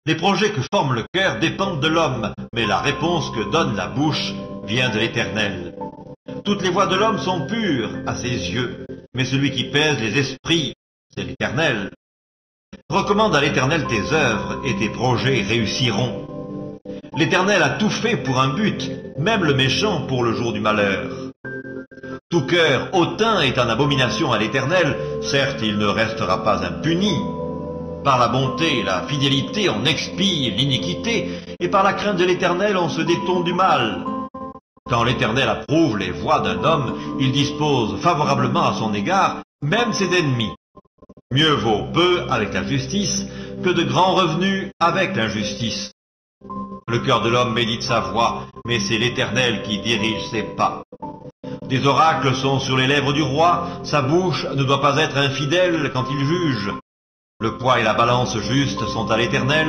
Les projets que forme le cœur dépendent de l'homme, mais la réponse que donne la bouche vient de l'Éternel. Toutes les voies de l'homme sont pures à ses yeux, mais celui qui pèse les esprits, c'est l'Éternel. Recommande à l'Éternel tes œuvres, et tes projets réussiront. L'Éternel a tout fait pour un but, même le méchant pour le jour du malheur. Tout cœur hautain est en abomination à l'Éternel, certes il ne restera pas impuni. Par la bonté et la fidélité on expie l'iniquité, et par la crainte de l'Éternel on se détourne du mal. Quand l'Éternel approuve les voies d'un homme, il dispose favorablement à son égard, même ses ennemis. Mieux vaut peu avec la justice que de grands revenus avec l'injustice. Le cœur de l'homme médite sa voie, mais c'est l'Éternel qui dirige ses pas. Des oracles sont sur les lèvres du roi, sa bouche ne doit pas être infidèle quand il juge. Le poids et la balance juste sont à l'Éternel,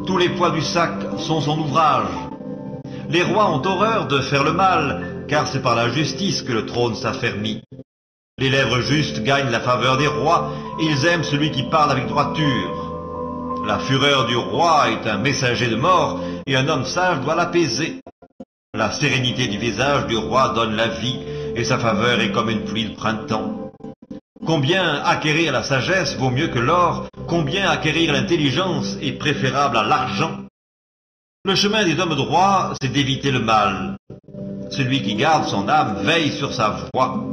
tous les poids du sac sont son ouvrage. Les rois ont horreur de faire le mal, car c'est par la justice que le trône s'affermit. Les lèvres justes gagnent la faveur des rois, et ils aiment celui qui parle avec droiture. La fureur du roi est un messager de mort, et un homme sage doit l'apaiser. La sérénité du visage du roi donne la vie, et sa faveur est comme une pluie de printemps. Combien acquérir la sagesse vaut mieux que l'or, combien acquérir l'intelligence est préférable à l'argent. Le chemin des hommes droits, c'est d'éviter le mal. Celui qui garde son âme veille sur sa voie.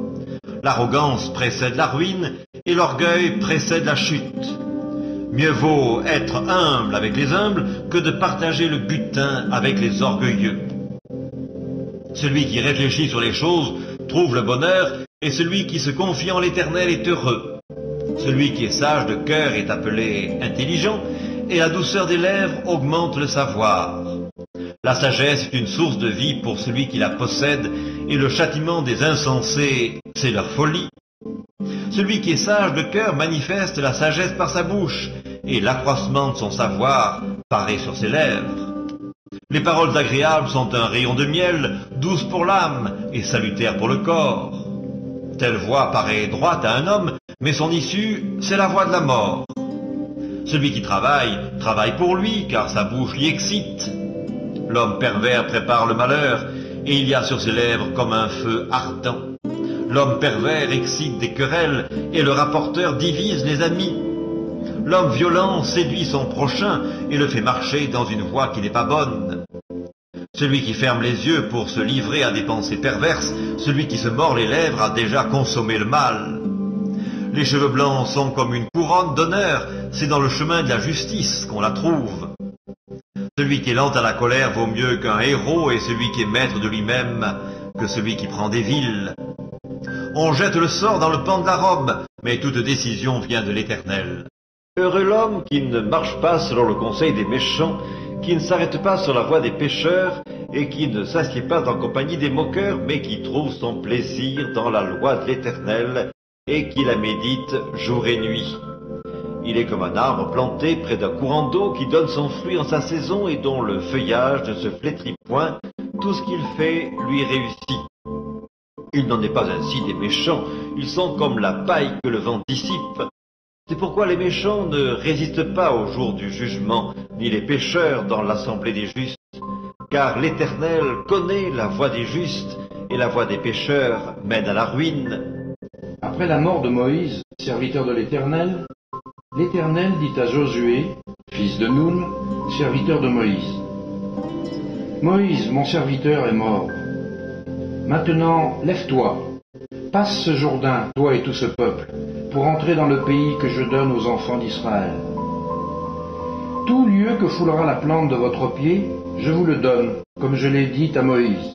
L'arrogance précède la ruine, et l'orgueil précède la chute. Mieux vaut être humble avec les humbles que de partager le butin avec les orgueilleux. Celui qui réfléchit sur les choses trouve le bonheur, et celui qui se confie en l'Éternel est heureux. Celui qui est sage de cœur est appelé intelligent, et la douceur des lèvres augmente le savoir. La sagesse est une source de vie pour celui qui la possède, et le châtiment des insensés, c'est leur folie. Celui qui est sage de cœur manifeste la sagesse par sa bouche, et l'accroissement de son savoir paraît sur ses lèvres. Les paroles agréables sont un rayon de miel, douces pour l'âme et salutaires pour le corps. Telle voie paraît droite à un homme, mais son issue, c'est la voie de la mort. Celui qui travaille, travaille pour lui, car sa bouche l'y excite. L'homme pervers prépare le malheur, et il y a sur ses lèvres comme un feu ardent. L'homme pervers excite des querelles, et le rapporteur divise les amis. L'homme violent séduit son prochain, et le fait marcher dans une voie qui n'est pas bonne. Celui qui ferme les yeux pour se livrer à des pensées perverses, celui qui se mord les lèvres a déjà consommé le mal. Les cheveux blancs sont comme une couronne d'honneur, c'est dans le chemin de la justice qu'on la trouve. Celui qui est lent à la colère vaut mieux qu'un héros, et celui qui est maître de lui-même que celui qui prend des villes. On jette le sort dans le pan de la robe, mais toute décision vient de l'Éternel. Heureux l'homme qui ne marche pas selon le conseil des méchants, qui ne s'arrête pas sur la voie des pécheurs, et qui ne s'assied pas en compagnie des moqueurs, mais qui trouve son plaisir dans la loi de l'Éternel, et qui la médite jour et nuit. Il est comme un arbre planté près d'un courant d'eau qui donne son fruit en sa saison et dont le feuillage ne se flétrit point, tout ce qu'il fait lui réussit. Il n'en est pas ainsi des méchants, ils sont comme la paille que le vent dissipe. C'est pourquoi les méchants ne résistent pas au jour du jugement, ni les pécheurs dans l'assemblée des justes, car l'Éternel connaît la voie des justes, et la voie des pécheurs mène à la ruine. Après la mort de Moïse, serviteur de l'Éternel, l'Éternel dit à Josué, fils de Nun, serviteur de Moïse, « Moïse, mon serviteur, est mort. Maintenant, lève-toi, passe ce Jourdain, toi et tout ce peuple, pour entrer dans le pays que je donne aux enfants d'Israël. Tout lieu que foulera la plante de votre pied, je vous le donne, comme je l'ai dit à Moïse.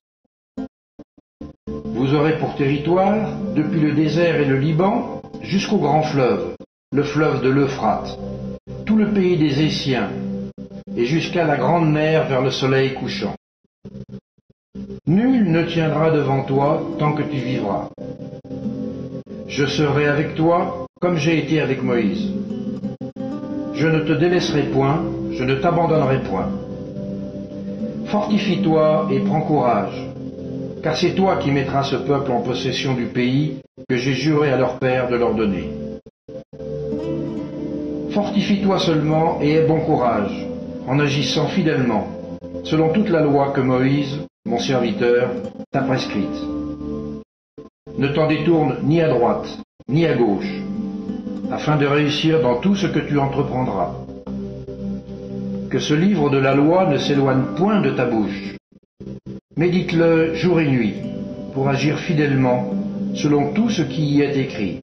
Vous aurez pour territoire, depuis le désert et le Liban, jusqu'au grand fleuve, le fleuve de l'Euphrate, tout le pays des Essiens, et jusqu'à la grande mer vers le soleil couchant. Nul ne tiendra devant toi tant que tu vivras. Je serai avec toi comme j'ai été avec Moïse. Je ne te délaisserai point, je ne t'abandonnerai point. Fortifie-toi et prends courage, car c'est toi qui mettras ce peuple en possession du pays que j'ai juré à leur père de leur donner. Fortifie-toi seulement et aie bon courage, en agissant fidèlement, selon toute la loi que Moïse, mon serviteur, t'a prescrite. Ne t'en détourne ni à droite, ni à gauche, afin de réussir dans tout ce que tu entreprendras. Que ce livre de la loi ne s'éloigne point de ta bouche. Médite-le jour et nuit, pour agir fidèlement selon tout ce qui y est écrit.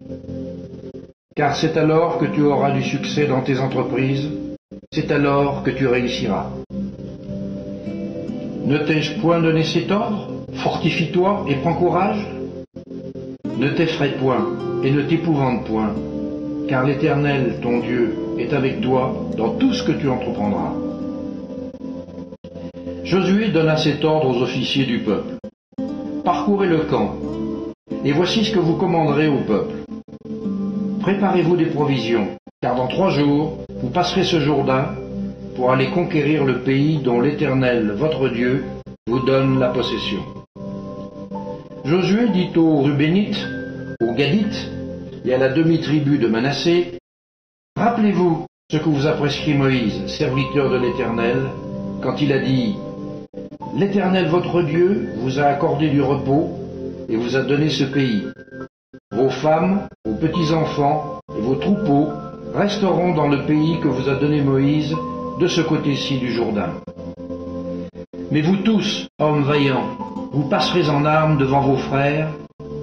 Car c'est alors que tu auras du succès dans tes entreprises, c'est alors que tu réussiras. Ne t'ai-je point donné cet ordre? Fortifie-toi et prends courage. Ne t'effraie point et ne t'épouvante point, car l'Éternel, ton Dieu, est avec toi dans tout ce que tu entreprendras. Josué donna cet ordre aux officiers du peuple. Parcourez le camp, et voici ce que vous commanderez au peuple. Préparez-vous des provisions, car dans 3 jours, vous passerez ce Jourdain pour aller conquérir le pays dont l'Éternel, votre Dieu, vous donne la possession. Josué dit aux Rubénites, aux Gadites et à la demi-tribu de Manassé, « Rappelez-vous ce que vous a prescrit Moïse, serviteur de l'Éternel, quand il a dit, « L'Éternel votre Dieu vous a accordé du repos et vous a donné ce pays. Vos femmes, vos petits-enfants et vos troupeaux resteront dans le pays que vous a donné Moïse de ce côté-ci du Jourdain. Mais vous tous, hommes vaillants, vous passerez en armes devant vos frères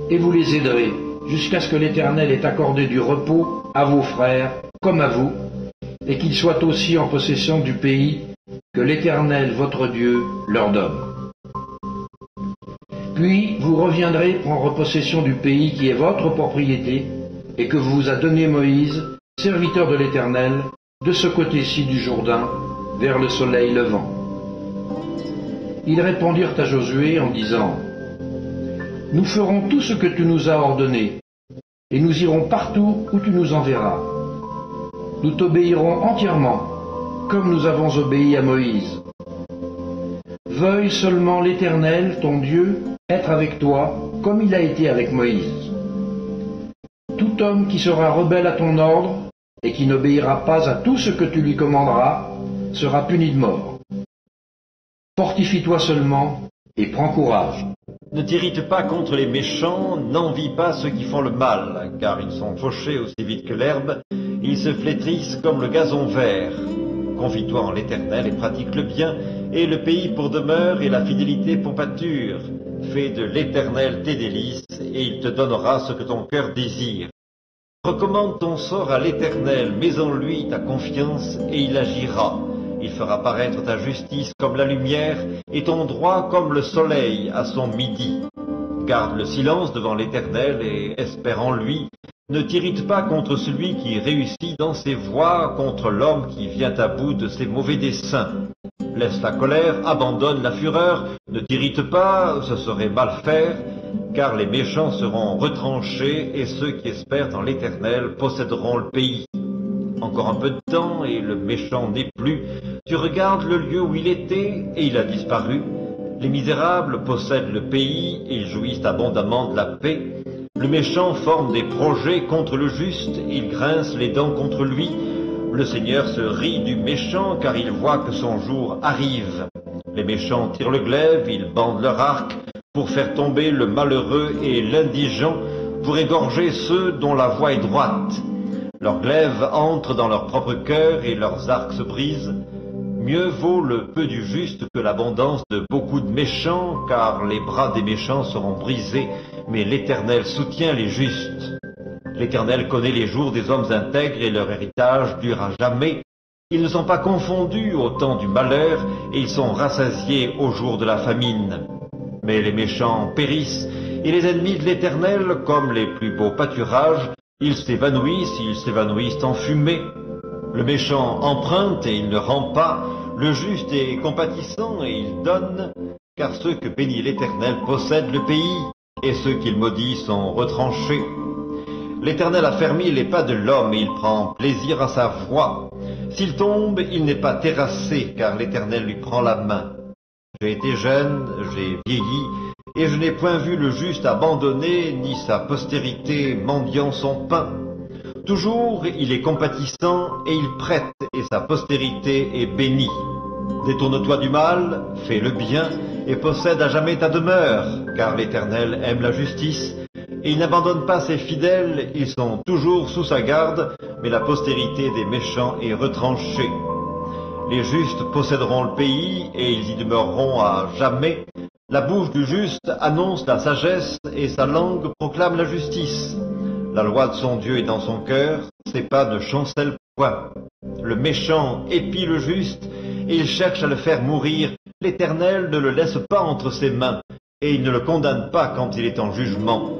et vous les aiderez jusqu'à ce que l'Éternel ait accordé du repos à vos frères comme à vous et qu'ils soient aussi en possession du pays que l'Éternel votre Dieu leur donne. Puis vous reviendrez prendre possession du pays qui est votre propriété et que vous a donné Moïse, serviteur de l'Éternel, de ce côté-ci du Jourdain, vers le soleil levant. » Ils répondirent à Josué en disant, « Nous ferons tout ce que tu nous as ordonné, et nous irons partout où tu nous enverras. Nous t'obéirons entièrement, comme nous avons obéi à Moïse. Veuille seulement l'Éternel, ton Dieu, être avec toi, comme il a été avec Moïse. Tout homme qui sera rebelle à ton ordre, et qui n'obéira pas à tout ce que tu lui commanderas, sera puni de mort. Fortifie-toi seulement et prends courage. » Ne t'irrite pas contre les méchants, n'envie pas ceux qui font le mal, car ils sont fauchés aussi vite que l'herbe, ils se flétrissent comme le gazon vert. Confie-toi en l'Éternel et pratique le bien, et le pays pour demeure et la fidélité pour pâture. Fais de l'Éternel tes délices, et il te donnera ce que ton cœur désire. Recommande ton sort à l'Éternel, mets en lui ta confiance, et il agira. Il fera paraître ta justice comme la lumière, et ton droit comme le soleil à son midi. Garde le silence devant l'Éternel, et espère en lui. Ne t'irrite pas contre celui qui réussit dans ses voies, contre l'homme qui vient à bout de ses mauvais desseins. Laisse la colère, abandonne la fureur, ne t'irrite pas, ce serait mal faire, car les méchants seront retranchés, et ceux qui espèrent dans l'Éternel posséderont le pays. Encore un peu de temps, et le méchant n'est plus. Tu regardes le lieu où il était, et il a disparu. Les misérables possèdent le pays, et ils jouissent abondamment de la paix. Le méchant forme des projets contre le juste, il grince les dents contre lui. Le Seigneur se rit du méchant, car il voit que son jour arrive. Les méchants tirent le glaive, ils bandent leur arc, pour faire tomber le malheureux et l'indigent, pour égorger ceux dont la voie est droite. Leurs glaives entrent dans leur propre cœur et leurs arcs se brisent. Mieux vaut le peu du juste que l'abondance de beaucoup de méchants, car les bras des méchants seront brisés, mais l'Éternel soutient les justes. L'Éternel connaît les jours des hommes intègres et leur héritage dure à jamais. Ils ne sont pas confondus au temps du malheur et ils sont rassasiés au jour de la famine. Mais les méchants périssent et les ennemis de l'Éternel, comme les plus beaux pâturages, ils s'évanouissent en fumée. Le méchant emprunte et il ne rend pas, le juste est compatissant et il donne, car ceux que bénit l'Éternel possèdent le pays, et ceux qu'il maudit sont retranchés. L'Éternel a fermé les pas de l'homme et il prend plaisir à sa voie. S'il tombe, il n'est pas terrassé, car l'Éternel lui prend la main. J'ai été jeune, j'ai vieilli, et je n'ai point vu le juste abandonné, ni sa postérité mendiant son pain. Toujours il est compatissant et il prête, et sa postérité est bénie. Détourne-toi du mal, fais le bien, et possède à jamais ta demeure, car l'Éternel aime la justice, et il n'abandonne pas ses fidèles, ils sont toujours sous sa garde, mais la postérité des méchants est retranchée. Les justes posséderont le pays, et ils y demeureront à jamais. La bouche du juste annonce la sagesse, et sa langue proclame la justice. La loi de son Dieu est dans son cœur, ses pas ne chancellent point. Le méchant épie le juste, et il cherche à le faire mourir. L'Éternel ne le laisse pas entre ses mains, et il ne le condamne pas quand il est en jugement.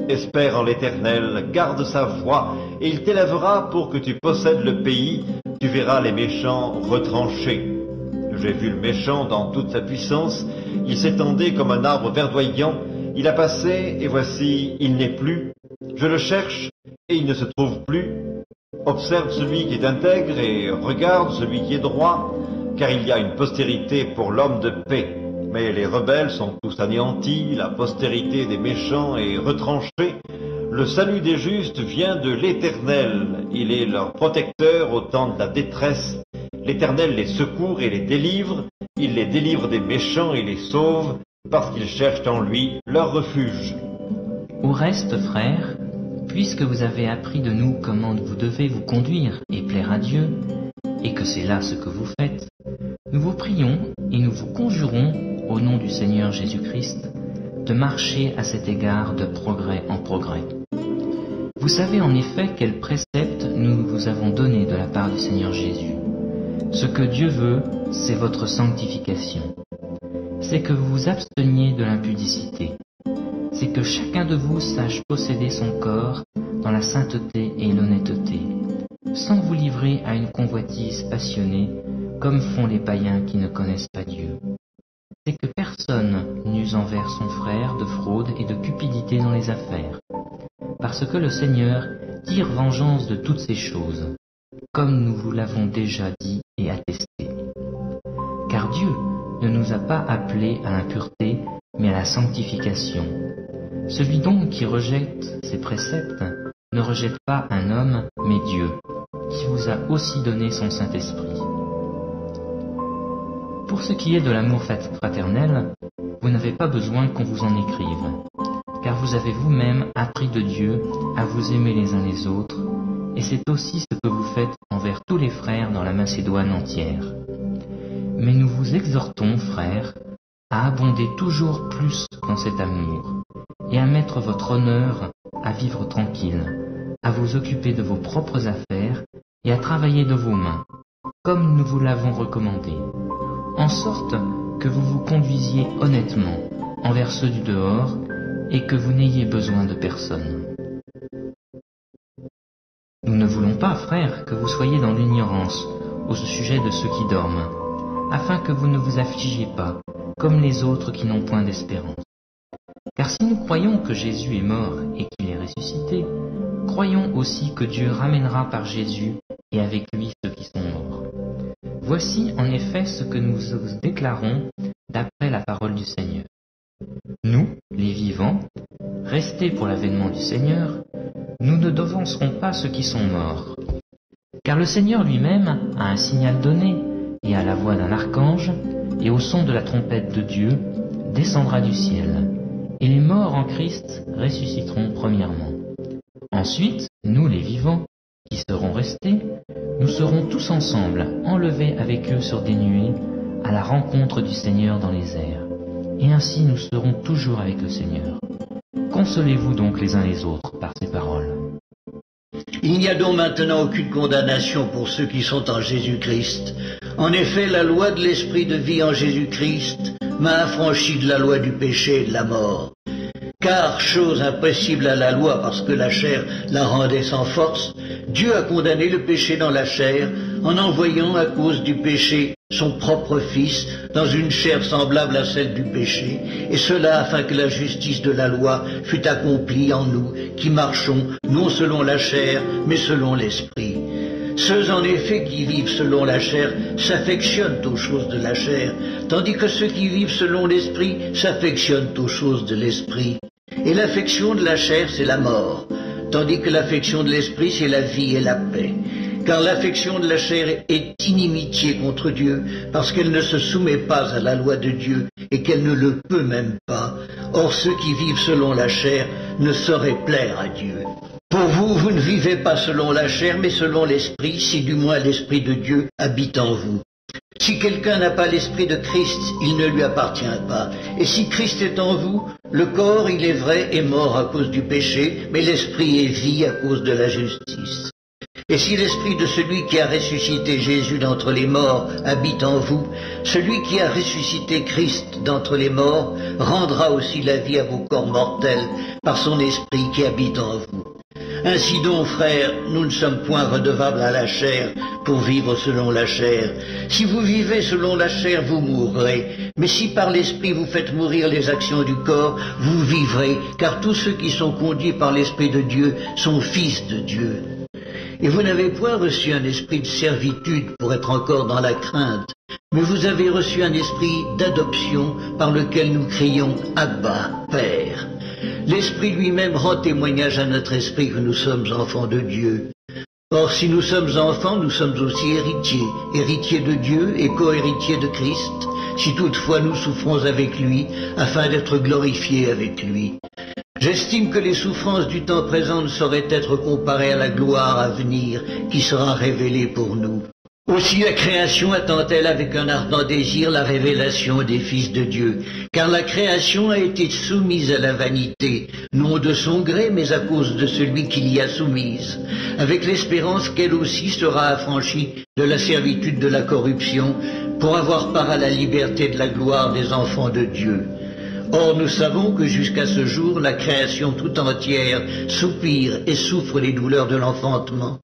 Espère en l'Éternel, garde sa voie, et il t'élèvera pour que tu possèdes le pays. Tu verras les méchants retranchés. J'ai vu le méchant dans toute sa puissance, il s'étendait comme un arbre verdoyant, il a passé, et voici, il n'est plus. Je le cherche, et il ne se trouve plus. Observe celui qui est intègre, et regarde celui qui est droit, car il y a une postérité pour l'homme de paix. Mais les rebelles sont tous anéantis, la postérité des méchants est retranchée. Le salut des justes vient de l'Éternel, il est leur protecteur au temps de la détresse. L'Éternel les secourt et les délivre, il les délivre des méchants et les sauve, parce qu'ils cherchent en lui leur refuge. Au reste, frères, puisque vous avez appris de nous comment vous devez vous conduire et plaire à Dieu, et que c'est là ce que vous faites, nous vous prions et nous vous conjurons, au nom du Seigneur Jésus-Christ, de marcher à cet égard de progrès en progrès. Vous savez en effet quels préceptes nous vous avons donnés de la part du Seigneur Jésus. Ce que Dieu veut, c'est votre sanctification. C'est que vous vous absteniez de l'impudicité. C'est que chacun de vous sache posséder son corps dans la sainteté et l'honnêteté, sans vous livrer à une convoitise passionnée, comme font les païens qui ne connaissent pas Dieu. C'est que personne n'use envers son frère de fraude et de cupidité dans les affaires, parce que le Seigneur tire vengeance de toutes ces choses, comme nous vous l'avons déjà dit et attesté. Car Dieu ne nous a pas appelés à l'impureté, mais à la sanctification. Celui donc qui rejette ces préceptes ne rejette pas un homme, mais Dieu, qui vous a aussi donné son Saint-Esprit. Pour ce qui est de l'amour fraternel, vous n'avez pas besoin qu'on vous en écrive, car vous avez vous-même appris de Dieu à vous aimer les uns les autres, et c'est aussi ce que vous faites envers tous les frères dans la Macédoine entière. Mais nous vous exhortons, frères, à abonder toujours plus dans cet amour, et à mettre votre honneur à vivre tranquille, à vous occuper de vos propres affaires et à travailler de vos mains, comme nous vous l'avons recommandé, en sorte que vous vous conduisiez honnêtement envers ceux du dehors et que vous n'ayez besoin de personne. Nous ne voulons pas, frères, que vous soyez dans l'ignorance au sujet de ceux qui dorment, afin que vous ne vous affligiez pas, comme les autres qui n'ont point d'espérance. Car si nous croyons que Jésus est mort et qu'il est ressuscité, croyons aussi que Dieu ramènera par Jésus et avec lui ceux qui sont morts. Voici en effet ce que nous vous déclarons d'après la parole du Seigneur. Nous, les vivants, restés pour l'avènement du Seigneur, nous ne devancerons pas ceux qui sont morts. Car le Seigneur lui-même a un signal donné, et à la voix d'un archange, et au son de la trompette de Dieu, descendra du ciel, et les morts en Christ ressusciteront premièrement. Ensuite, nous les vivants, qui serons restés, nous serons tous ensemble enlevés avec eux sur des nuées, à la rencontre du Seigneur dans les airs. Et ainsi nous serons toujours avec le Seigneur. Consolez-vous donc les uns les autres par ces paroles. Il n'y a donc maintenant aucune condamnation pour ceux qui sont en Jésus-Christ. En effet, la loi de l'esprit de vie en Jésus-Christ m'a affranchi de la loi du péché et de la mort. Car, chose impossible à la loi parce que la chair la rendait sans force, Dieu a condamné le péché dans la chair en envoyant à cause du péché son propre Fils dans une chair semblable à celle du péché, et cela afin que la justice de la loi fût accomplie en nous qui marchons non selon la chair mais selon l'esprit. Ceux en effet qui vivent selon la chair s'affectionnent aux choses de la chair, tandis que ceux qui vivent selon l'esprit s'affectionnent aux choses de l'esprit. Et l'affection de la chair, c'est la mort, tandis que l'affection de l'esprit, c'est la vie et la paix. Car l'affection de la chair est inimitié contre Dieu, parce qu'elle ne se soumet pas à la loi de Dieu, et qu'elle ne le peut même pas. Or ceux qui vivent selon la chair ne sauraient plaire à Dieu. Pour vous, vous ne vivez pas selon la chair, mais selon l'esprit, si du moins l'esprit de Dieu habite en vous. Si quelqu'un n'a pas l'esprit de Christ, il ne lui appartient pas. Et si Christ est en vous, le corps, il est vrai, est mort à cause du péché, mais l'esprit est vie à cause de la justice. Et si l'esprit de celui qui a ressuscité Jésus d'entre les morts habite en vous, celui qui a ressuscité Christ d'entre les morts rendra aussi la vie à vos corps mortels par son esprit qui habite en vous. Ainsi donc, frères, nous ne sommes point redevables à la chair pour vivre selon la chair. Si vous vivez selon la chair, vous mourrez. Mais si par l'esprit vous faites mourir les actions du corps, vous vivrez, car tous ceux qui sont conduits par l'esprit de Dieu sont fils de Dieu. Et vous n'avez point reçu un esprit de servitude pour être encore dans la crainte, mais vous avez reçu un esprit d'adoption par lequel nous crions « Abba, Père ». L'Esprit lui-même rend témoignage à notre esprit que nous sommes enfants de Dieu. Or, si nous sommes enfants, nous sommes aussi héritiers, héritiers de Dieu et co-héritiers de Christ, si toutefois nous souffrons avec lui, afin d'être glorifiés avec lui. J'estime que les souffrances du temps présent ne sauraient être comparées à la gloire à venir qui sera révélée pour nous. Aussi la création attend-elle avec un ardent désir la révélation des fils de Dieu, car la création a été soumise à la vanité, non de son gré, mais à cause de celui qui l'y a soumise, avec l'espérance qu'elle aussi sera affranchie de la servitude de la corruption, pour avoir part à la liberté de la gloire des enfants de Dieu. Or, nous savons que jusqu'à ce jour, la création tout entière soupire et souffre les douleurs de l'enfantement.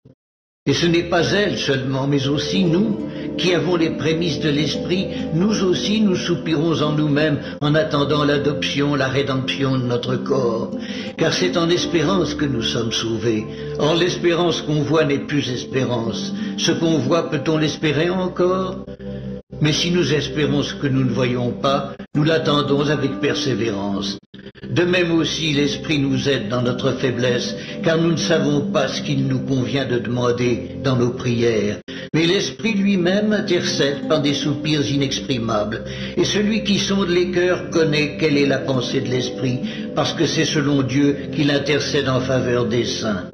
Et ce n'est pas elle seulement, mais aussi nous, qui avons les prémices de l'Esprit, nous aussi nous soupirons en nous-mêmes en attendant l'adoption, la rédemption de notre corps. Car c'est en espérance que nous sommes sauvés. Or l'espérance qu'on voit n'est plus espérance. Ce qu'on voit, peut-on l'espérer encore ? Mais si nous espérons ce que nous ne voyons pas, nous l'attendons avec persévérance. De même aussi, l'Esprit nous aide dans notre faiblesse, car nous ne savons pas ce qu'il nous convient de demander dans nos prières. Mais l'Esprit lui-même intercède par des soupirs inexprimables, et celui qui sonde les cœurs connaît quelle est la pensée de l'Esprit, parce que c'est selon Dieu qu'il intercède en faveur des saints.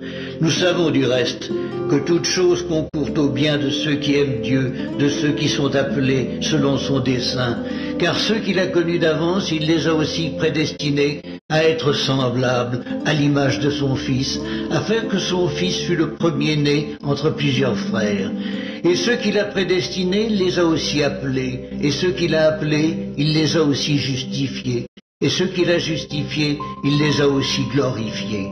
Nous savons du reste que toute chose concourt au bien de ceux qui aiment Dieu, de ceux qui sont appelés selon son dessein. Car ceux qu'il a connus d'avance, il les a aussi prédestinés à être semblables à l'image de son Fils, afin que son Fils fût le premier-né entre plusieurs frères. Et ceux qu'il a prédestinés, il les a aussi appelés, et ceux qu'il a appelés, il les a aussi justifiés. Et ceux qu'il a justifiés, il les a aussi glorifiés.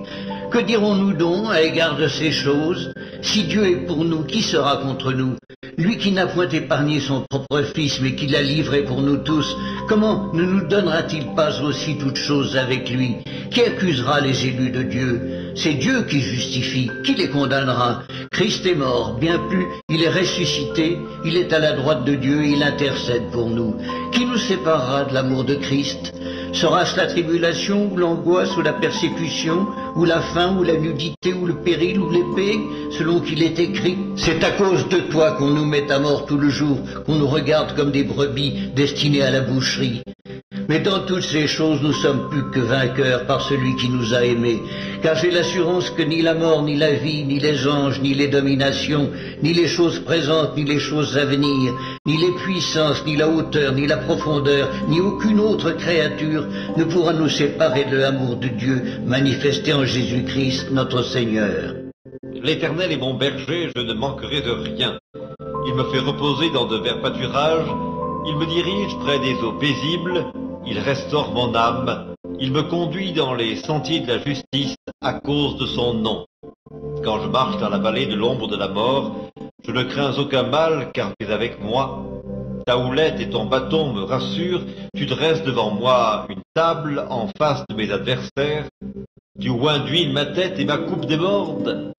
Que dirons-nous donc à l'égard de ces choses? Si Dieu est pour nous, qui sera contre nous? Lui qui n'a point épargné son propre Fils, mais qui l'a livré pour nous tous, comment ne nous donnera-t-il pas aussi toutes choses avec lui? Qui accusera les élus de Dieu? C'est Dieu qui justifie, qui les condamnera? Christ est mort, bien plus, il est ressuscité, il est à la droite de Dieu et il intercède pour nous. Qui nous séparera de l'amour de Christ? Sera-ce la tribulation, ou l'angoisse, ou la persécution, ou la faim, ou la nudité, ou le péril, ou l'épée, selon qu'il est écrit? C'est à cause de toi qu'on nous met à mort tout le jour, qu'on nous regarde comme des brebis destinées à la boucherie. Mais dans toutes ces choses, nous sommes plus que vainqueurs par celui qui nous a aimés. Car j'ai l'assurance que ni la mort, ni la vie, ni les anges, ni les dominations, ni les choses présentes, ni les choses à venir, ni les puissances, ni la hauteur, ni la profondeur, ni aucune autre créature ne pourra nous séparer de l'amour de Dieu manifesté en Jésus-Christ, notre Seigneur. L'Éternel est mon berger, je ne manquerai de rien. Il me fait reposer dans de verts pâturages, il me dirige près des eaux paisibles, il restaure mon âme, il me conduit dans les sentiers de la justice à cause de son nom. Quand je marche dans la vallée de l'ombre de la mort, je ne crains aucun mal, car tu es avec moi. Ta houlette et ton bâton me rassurent, tu dresses devant moi une table en face de mes adversaires. Tu oins d'huile ma tête et ma coupe déborde.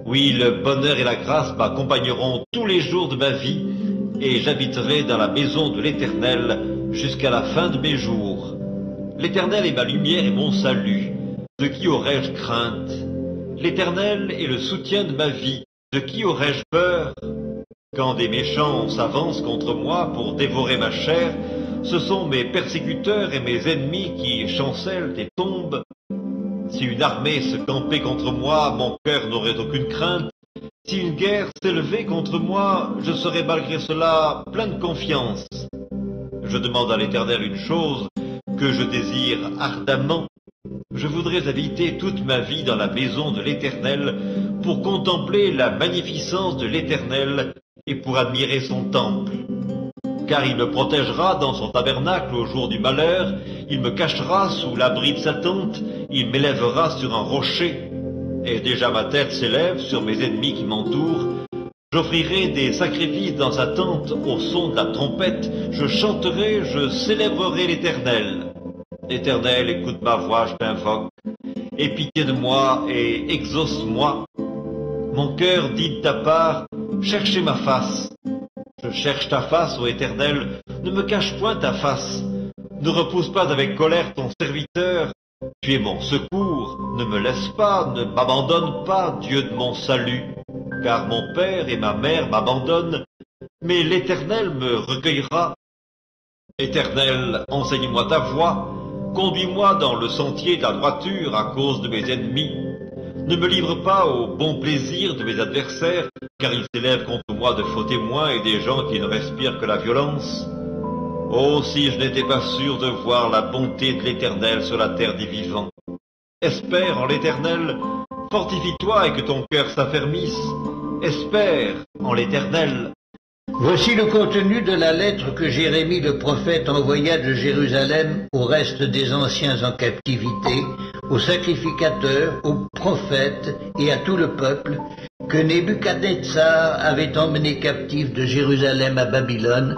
Oui, le bonheur et la grâce m'accompagneront tous les jours de ma vie, et j'habiterai dans la maison de l'Éternel jusqu'à la fin de mes jours. L'Éternel est ma lumière et mon salut. De qui aurais-je crainte? l'Éternel est le soutien de ma vie. De qui aurais-je peur? Quand des méchants s'avancent contre moi pour dévorer ma chair, ce sont mes persécuteurs et mes ennemis qui chancellent et tombent. Si une armée se campait contre moi, mon cœur n'aurait aucune crainte. Si une guerre s'élevait contre moi, je serais malgré cela plein de confiance. Je demande à l'Éternel une chose que je désire ardemment. Je voudrais habiter toute ma vie dans la maison de l'Éternel pour contempler la magnificence de l'Éternel et pour admirer son temple. Car il me protégera dans son tabernacle au jour du malheur, il me cachera sous l'abri de sa tente, il m'élèvera sur un rocher. Et déjà ma tête s'élève sur mes ennemis qui m'entourent. J'offrirai des sacrifices dans sa tente au son de la trompette, je chanterai, je célébrerai l'Éternel. Éternel, écoute ma voix, je t'invoque. Aie pitié de moi et exauce-moi. Mon cœur dit de ta part, cherchez ma face. Je cherche ta face, ô Éternel, ne me cache point ta face. Ne repousse pas avec colère ton serviteur. Tu es mon secours, ne me laisse pas, ne m'abandonne pas, Dieu de mon salut. Car mon père et ma mère m'abandonnent, mais l'Éternel me recueillera. Éternel, enseigne-moi ta voie. Conduis-moi dans le sentier de la droiture à cause de mes ennemis. Ne me livre pas au bon plaisir de mes adversaires, car ils s'élèvent contre moi de faux témoins et des gens qui ne respirent que la violence. Oh, si je n'étais pas sûr de voir la bonté de l'Éternel sur la terre des vivants. Espère en l'Éternel, fortifie-toi et que ton cœur s'affermisse. Espère en l'Éternel. Voici le contenu de la lettre que Jérémie le prophète envoya de Jérusalem au reste des anciens en captivité, aux sacrificateurs, aux prophètes et à tout le peuple que Nebuchadnezzar avait emmené captif de Jérusalem à Babylone,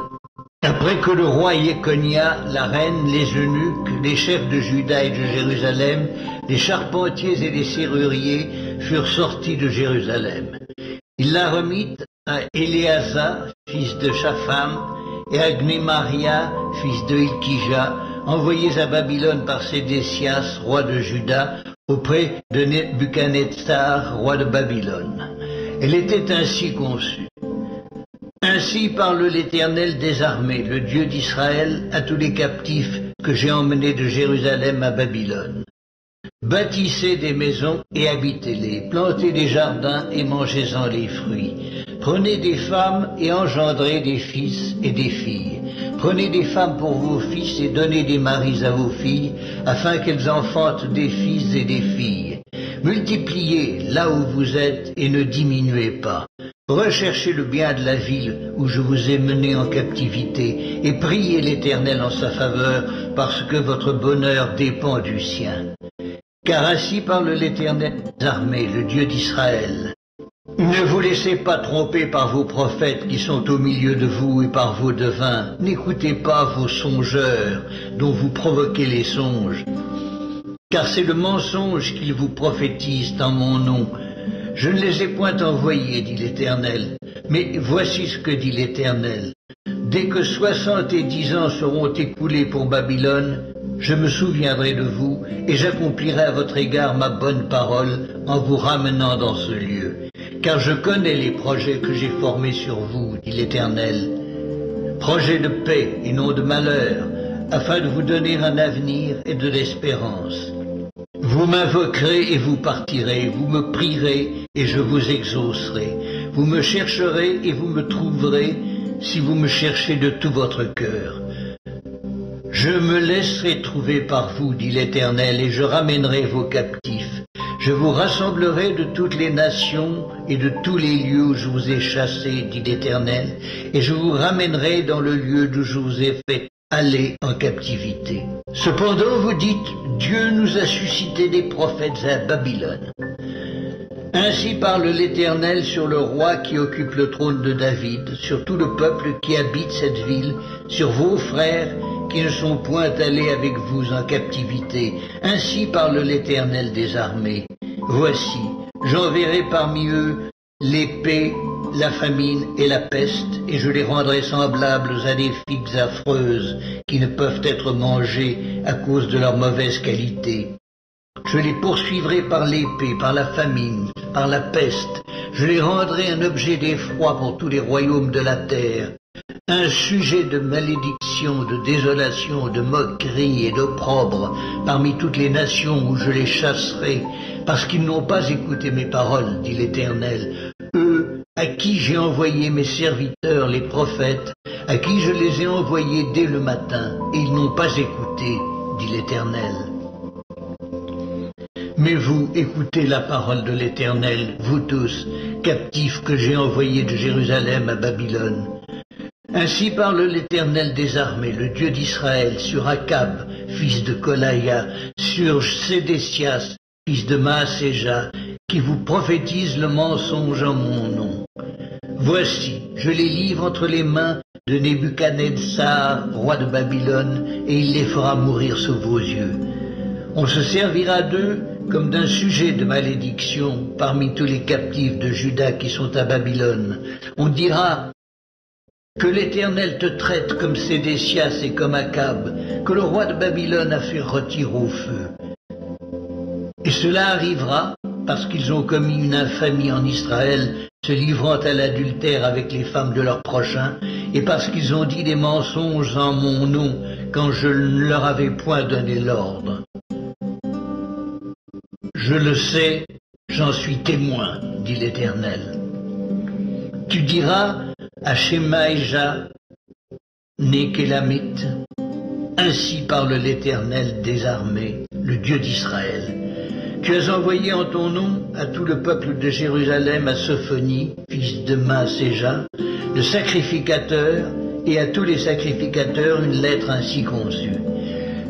après que le roi Jéconia, la reine, les eunuques, les chefs de Juda et de Jérusalem, les charpentiers et les serruriers furent sortis de Jérusalem. Il la remit à Éléazar, fils de Shapham, et à Gnémaria, fils de Hilkija, envoyés à Babylone par Sédécias, roi de Juda, auprès de Nebuchadnezzar, roi de Babylone. Elle était ainsi conçue. Ainsi parle l'Éternel des armées, le Dieu d'Israël, à tous les captifs que j'ai emmenés de Jérusalem à Babylone. Bâtissez des maisons et habitez-les, plantez des jardins et mangez-en les fruits. Prenez des femmes et engendrez des fils et des filles. Prenez des femmes pour vos fils et donnez des maris à vos filles, afin qu'elles enfantent des fils et des filles. Multipliez là où vous êtes et ne diminuez pas. Recherchez le bien de la ville où je vous ai mené en captivité et priez l'Éternel en sa faveur, parce que votre bonheur dépend du sien. Car ainsi parle l'Éternel des armées, le Dieu d'Israël. Ne vous laissez pas tromper par vos prophètes qui sont au milieu de vous et par vos devins. N'écoutez pas vos songeurs dont vous provoquez les songes. Car c'est le mensonge qu'ils vous prophétisent en mon nom. Je ne les ai point envoyés, dit l'Éternel. Mais voici ce que dit l'Éternel. Dès que 70 ans seront écoulés pour Babylone, je me souviendrai de vous et j'accomplirai à votre égard ma bonne parole en vous ramenant dans ce lieu. Car je connais les projets que j'ai formés sur vous, dit l'Éternel. Projets de paix et non de malheur, afin de vous donner un avenir et de l'espérance. Vous m'invoquerez et vous partirez, vous me prierez et je vous exaucerai. Vous me chercherez et vous me trouverez si vous me cherchez de tout votre cœur. Je me laisserai trouver par vous, dit l'Éternel, et je ramènerai vos captifs. Je vous rassemblerai de toutes les nations et de tous les lieux où je vous ai chassés, dit l'Éternel, et je vous ramènerai dans le lieu d'où je vous ai fait aller en captivité. Cependant, vous dites, Dieu nous a suscité des prophètes à Babylone. Ainsi parle l'Éternel sur le roi qui occupe le trône de David, sur tout le peuple qui habite cette ville, sur vos frères qui ne sont point allés avec vous en captivité. Ainsi parle l'Éternel des armées. Voici, j'enverrai parmi eux l'épée, la famine et la peste, et je les rendrai semblables à des figues affreuses qui ne peuvent être mangées à cause de leur mauvaise qualité. Je les poursuivrai par l'épée, par la famine, par la peste. Je les rendrai un objet d'effroi pour tous les royaumes de la terre, un sujet de malédiction, de désolation, de moquerie et d'opprobre parmi toutes les nations où je les chasserai, parce qu'ils n'ont pas écouté mes paroles, dit l'Éternel. Eux, à qui j'ai envoyé mes serviteurs, les prophètes, à qui je les ai envoyés dès le matin, et ils n'ont pas écouté, dit l'Éternel. Mais vous, écoutez la parole de l'Éternel, vous tous, captifs que j'ai envoyés de Jérusalem à Babylone. Ainsi parle l'Éternel des armées, le Dieu d'Israël, sur Akab, fils de Kolaïa, sur Sédécias, fils de Maaséja, qui vous prophétise le mensonge en mon nom. Voici, je les livre entre les mains de Nebuchadnezzar, roi de Babylone, et il les fera mourir sous vos yeux. On se servira d'eux comme d'un sujet de malédiction parmi tous les captifs de Juda qui sont à Babylone. On dira que l'Éternel te traite comme Sédécias et comme Akab, que le roi de Babylone a fait retirer au feu. Et cela arrivera parce qu'ils ont commis une infamie en Israël, se livrant à l'adultère avec les femmes de leurs prochains, et parce qu'ils ont dit des mensonges en mon nom quand je ne leur avais point donné l'ordre. Je le sais, j'en suis témoin, dit l'Éternel. Tu diras à Shemaïja, né Kélamite, ainsi parle l'Éternel des armées, le Dieu d'Israël. Tu as envoyé en ton nom à tout le peuple de Jérusalem à Sophonie, fils de Maaséja, le sacrificateur, et à tous les sacrificateurs une lettre ainsi conçue.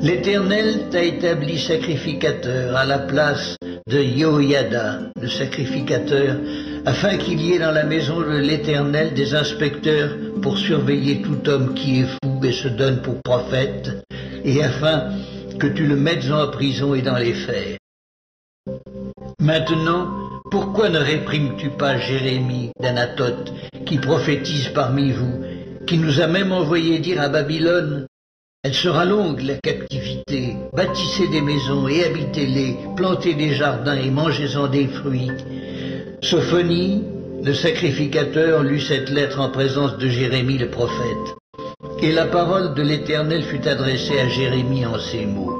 L'Éternel t'a établi sacrificateur à la place de Yehoiada, le sacrificateur, afin qu'il y ait dans la maison de l'Éternel des inspecteurs pour surveiller tout homme qui est fou et se donne pour prophète, et afin que tu le mettes en prison et dans les fers. Maintenant, pourquoi ne réprimes-tu pas Jérémie d'Anathoth, qui prophétise parmi vous, qui nous a même envoyé dire à Babylone: elle sera longue, la captivité. Bâtissez des maisons et habitez-les, plantez des jardins et mangez-en des fruits. Sophonie, le sacrificateur, lut cette lettre en présence de Jérémie le prophète. Et la parole de l'Éternel fut adressée à Jérémie en ces mots.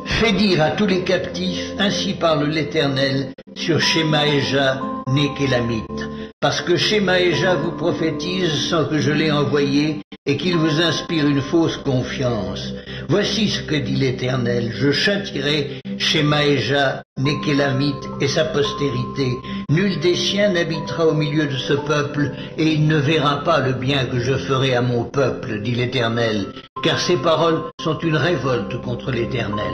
Fais dire à tous les captifs, ainsi parle l'Éternel, sur Shemaïja, né Kélamite, parce que Shemaïja vous prophétise sans que je l'ai envoyé, et qu'il vous inspire une fausse confiance. Voici ce que dit l'Éternel, je châtierai Shemaïja, né Kélamite, et sa postérité. Nul des siens n'habitera au milieu de ce peuple, et il ne verra pas le bien que je ferai à mon peuple, dit l'Éternel, car ces paroles sont une révolte contre l'Éternel.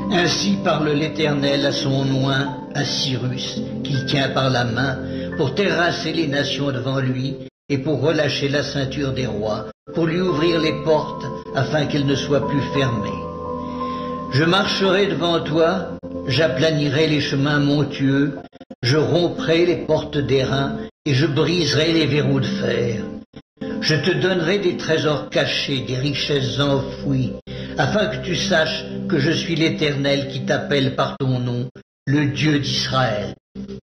Ainsi parle l'Éternel à son oint, à Cyrus, qu'il tient par la main, pour terrasser les nations devant lui, et pour relâcher la ceinture des rois, pour lui ouvrir les portes, afin qu'elles ne soient plus fermées. Je marcherai devant toi, j'aplanirai les chemins montueux, je romprai les portes d'airain, et je briserai les verrous de fer. Je te donnerai des trésors cachés, des richesses enfouies, afin que tu saches que je suis l'Éternel qui t'appelle par ton nom, le Dieu d'Israël.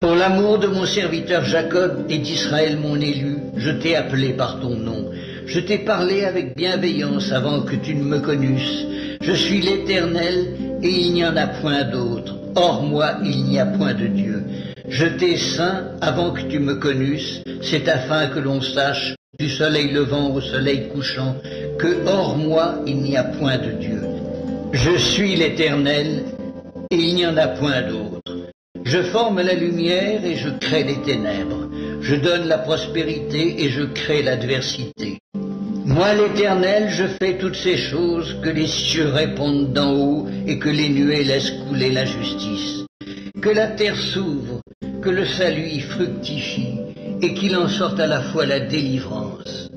Pour l'amour de mon serviteur Jacob et d'Israël mon élu, je t'ai appelé par ton nom. Je t'ai parlé avec bienveillance avant que tu ne me connusses. Je suis l'Éternel et il n'y en a point d'autre. Hors moi, il n'y a point de Dieu. Je t'ai ceint avant que tu me connusses, c'est afin que l'on sache, du soleil levant au soleil couchant, que hors moi, il n'y a point de Dieu. Je suis l'Éternel et il n'y en a point d'autre. Je forme la lumière et je crée les ténèbres. Je donne la prospérité et je crée l'adversité. Moi, l'Éternel, je fais toutes ces choses, que les cieux répondent d'en haut et que les nuées laissent couler la justice. Que la terre s'ouvre, que le salut y fructifie et qu'il en sorte à la fois la délivrance.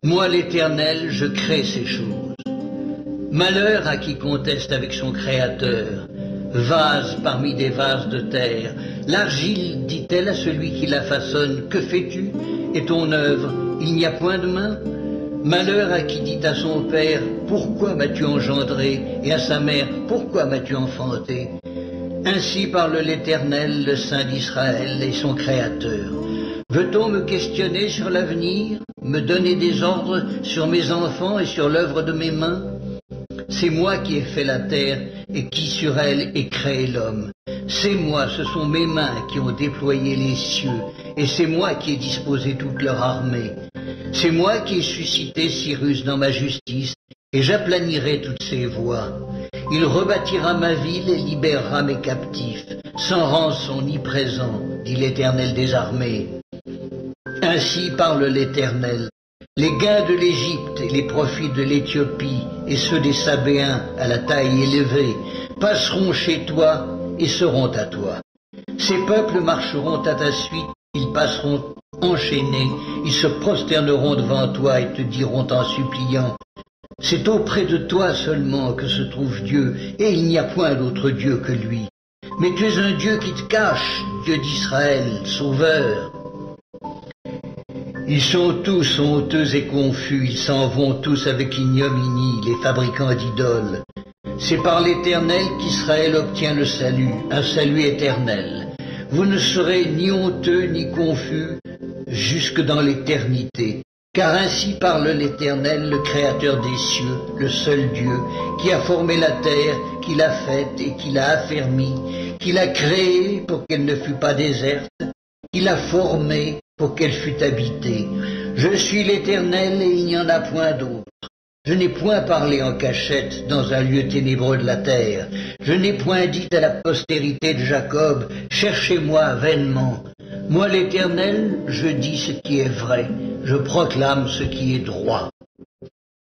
Moi, l'Éternel, je crée ces choses. Malheur à qui conteste avec son Créateur. Vase parmi des vases de terre, l'argile dit-elle à celui qui la façonne, que fais-tu? Et ton œuvre, il n'y a point de main? Malheur à qui dit à son père, pourquoi m'as-tu engendré, et à sa mère, pourquoi m'as-tu enfanté? Ainsi parle l'Éternel, le Saint d'Israël et son Créateur. Veut-on me questionner sur l'avenir, me donner des ordres sur mes enfants et sur l'œuvre de mes mains? C'est moi qui ai fait la terre et qui sur elle ai créé l'homme. C'est moi, ce sont mes mains qui ont déployé les cieux, et c'est moi qui ai disposé toute leur armée. C'est moi qui ai suscité Cyrus dans ma justice, et j'aplanirai toutes ses voies. Il rebâtira ma ville et libérera mes captifs, sans rançon ni présent, dit l'Éternel des armées. Ainsi parle l'Éternel. Les gains de l'Égypte et les profits de l'Éthiopie et ceux des Sabéens à la taille élevée passeront chez toi et seront à toi. Ces peuples marcheront à ta suite, ils passeront enchaînés, ils se prosterneront devant toi et te diront en suppliant, « C'est auprès de toi seulement que se trouve Dieu, et il n'y a point d'autre Dieu que lui. Mais tu es un Dieu qui te cache, Dieu d'Israël, Sauveur. » Ils sont tous honteux et confus, ils s'en vont tous avec ignominie, les fabricants d'idoles. C'est par l'Éternel qu'Israël obtient le salut, un salut éternel. Vous ne serez ni honteux ni confus jusque dans l'éternité. Car ainsi parle l'Éternel, le Créateur des cieux, le seul Dieu, qui a formé la terre, qui l'a faite et qui l'a affermie, qui l'a créée pour qu'elle ne fût pas déserte, qui l'a formée pour qu'elle fût habitée. Je suis l'Éternel et il n'y en a point d'autre. Je n'ai point parlé en cachette dans un lieu ténébreux de la terre. Je n'ai point dit à la postérité de Jacob, cherchez-moi vainement. Moi l'Éternel, je dis ce qui est vrai, je proclame ce qui est droit.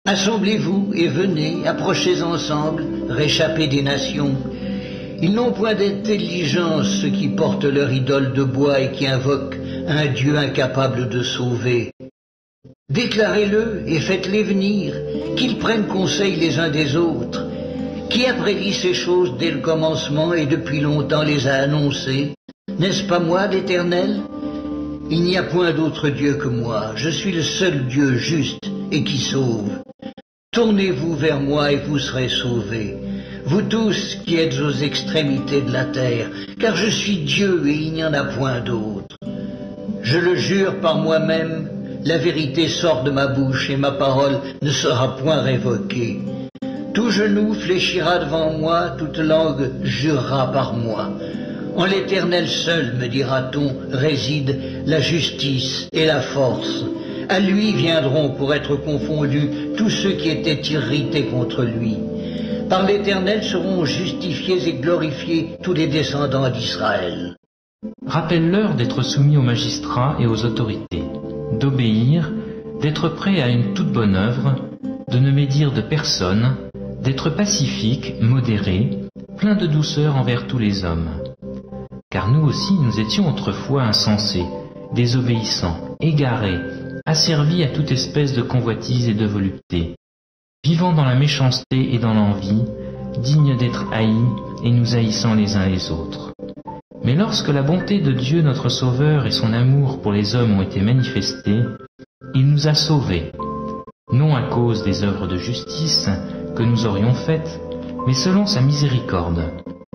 Assemblez-vous et venez, approchez ensemble, réchappez des nations. Ils n'ont point d'intelligence ceux qui portent leur idole de bois et qui invoquent un Dieu incapable de sauver. Déclarez-le et faites-les venir, qu'ils prennent conseil les uns des autres. Qui a prédit ces choses dès le commencement et depuis longtemps les a annoncées? N'est-ce pas moi, l'Éternel? Il n'y a point d'autre Dieu que moi. Je suis le seul Dieu juste et qui sauve. Tournez-vous vers moi et vous serez sauvés, vous tous qui êtes aux extrémités de la terre, car je suis Dieu et il n'y en a point d'autre. Je le jure par moi-même, la vérité sort de ma bouche et ma parole ne sera point révoquée. Tout genou fléchira devant moi, toute langue jurera par moi. En l'Éternel seul, me dira-t-on, réside la justice et la force. À lui viendront pour être confondus tous ceux qui étaient irrités contre lui. Par l'Éternel seront justifiés et glorifiés tous les descendants d'Israël. Rappelle-leur d'être soumis aux magistrats et aux autorités, d'obéir, d'être prêts à une toute bonne œuvre, de ne médire de personne, d'être pacifiques, modérés, pleins de douceur envers tous les hommes. Car nous aussi nous étions autrefois insensés, désobéissants, égarés, asservis à toute espèce de convoitise et de volupté, vivant dans la méchanceté et dans l'envie, dignes d'être haïs et nous haïssant les uns les autres. Mais lorsque la bonté de Dieu notre Sauveur et son amour pour les hommes ont été manifestés, il nous a sauvés, non à cause des œuvres de justice que nous aurions faites, mais selon sa miséricorde,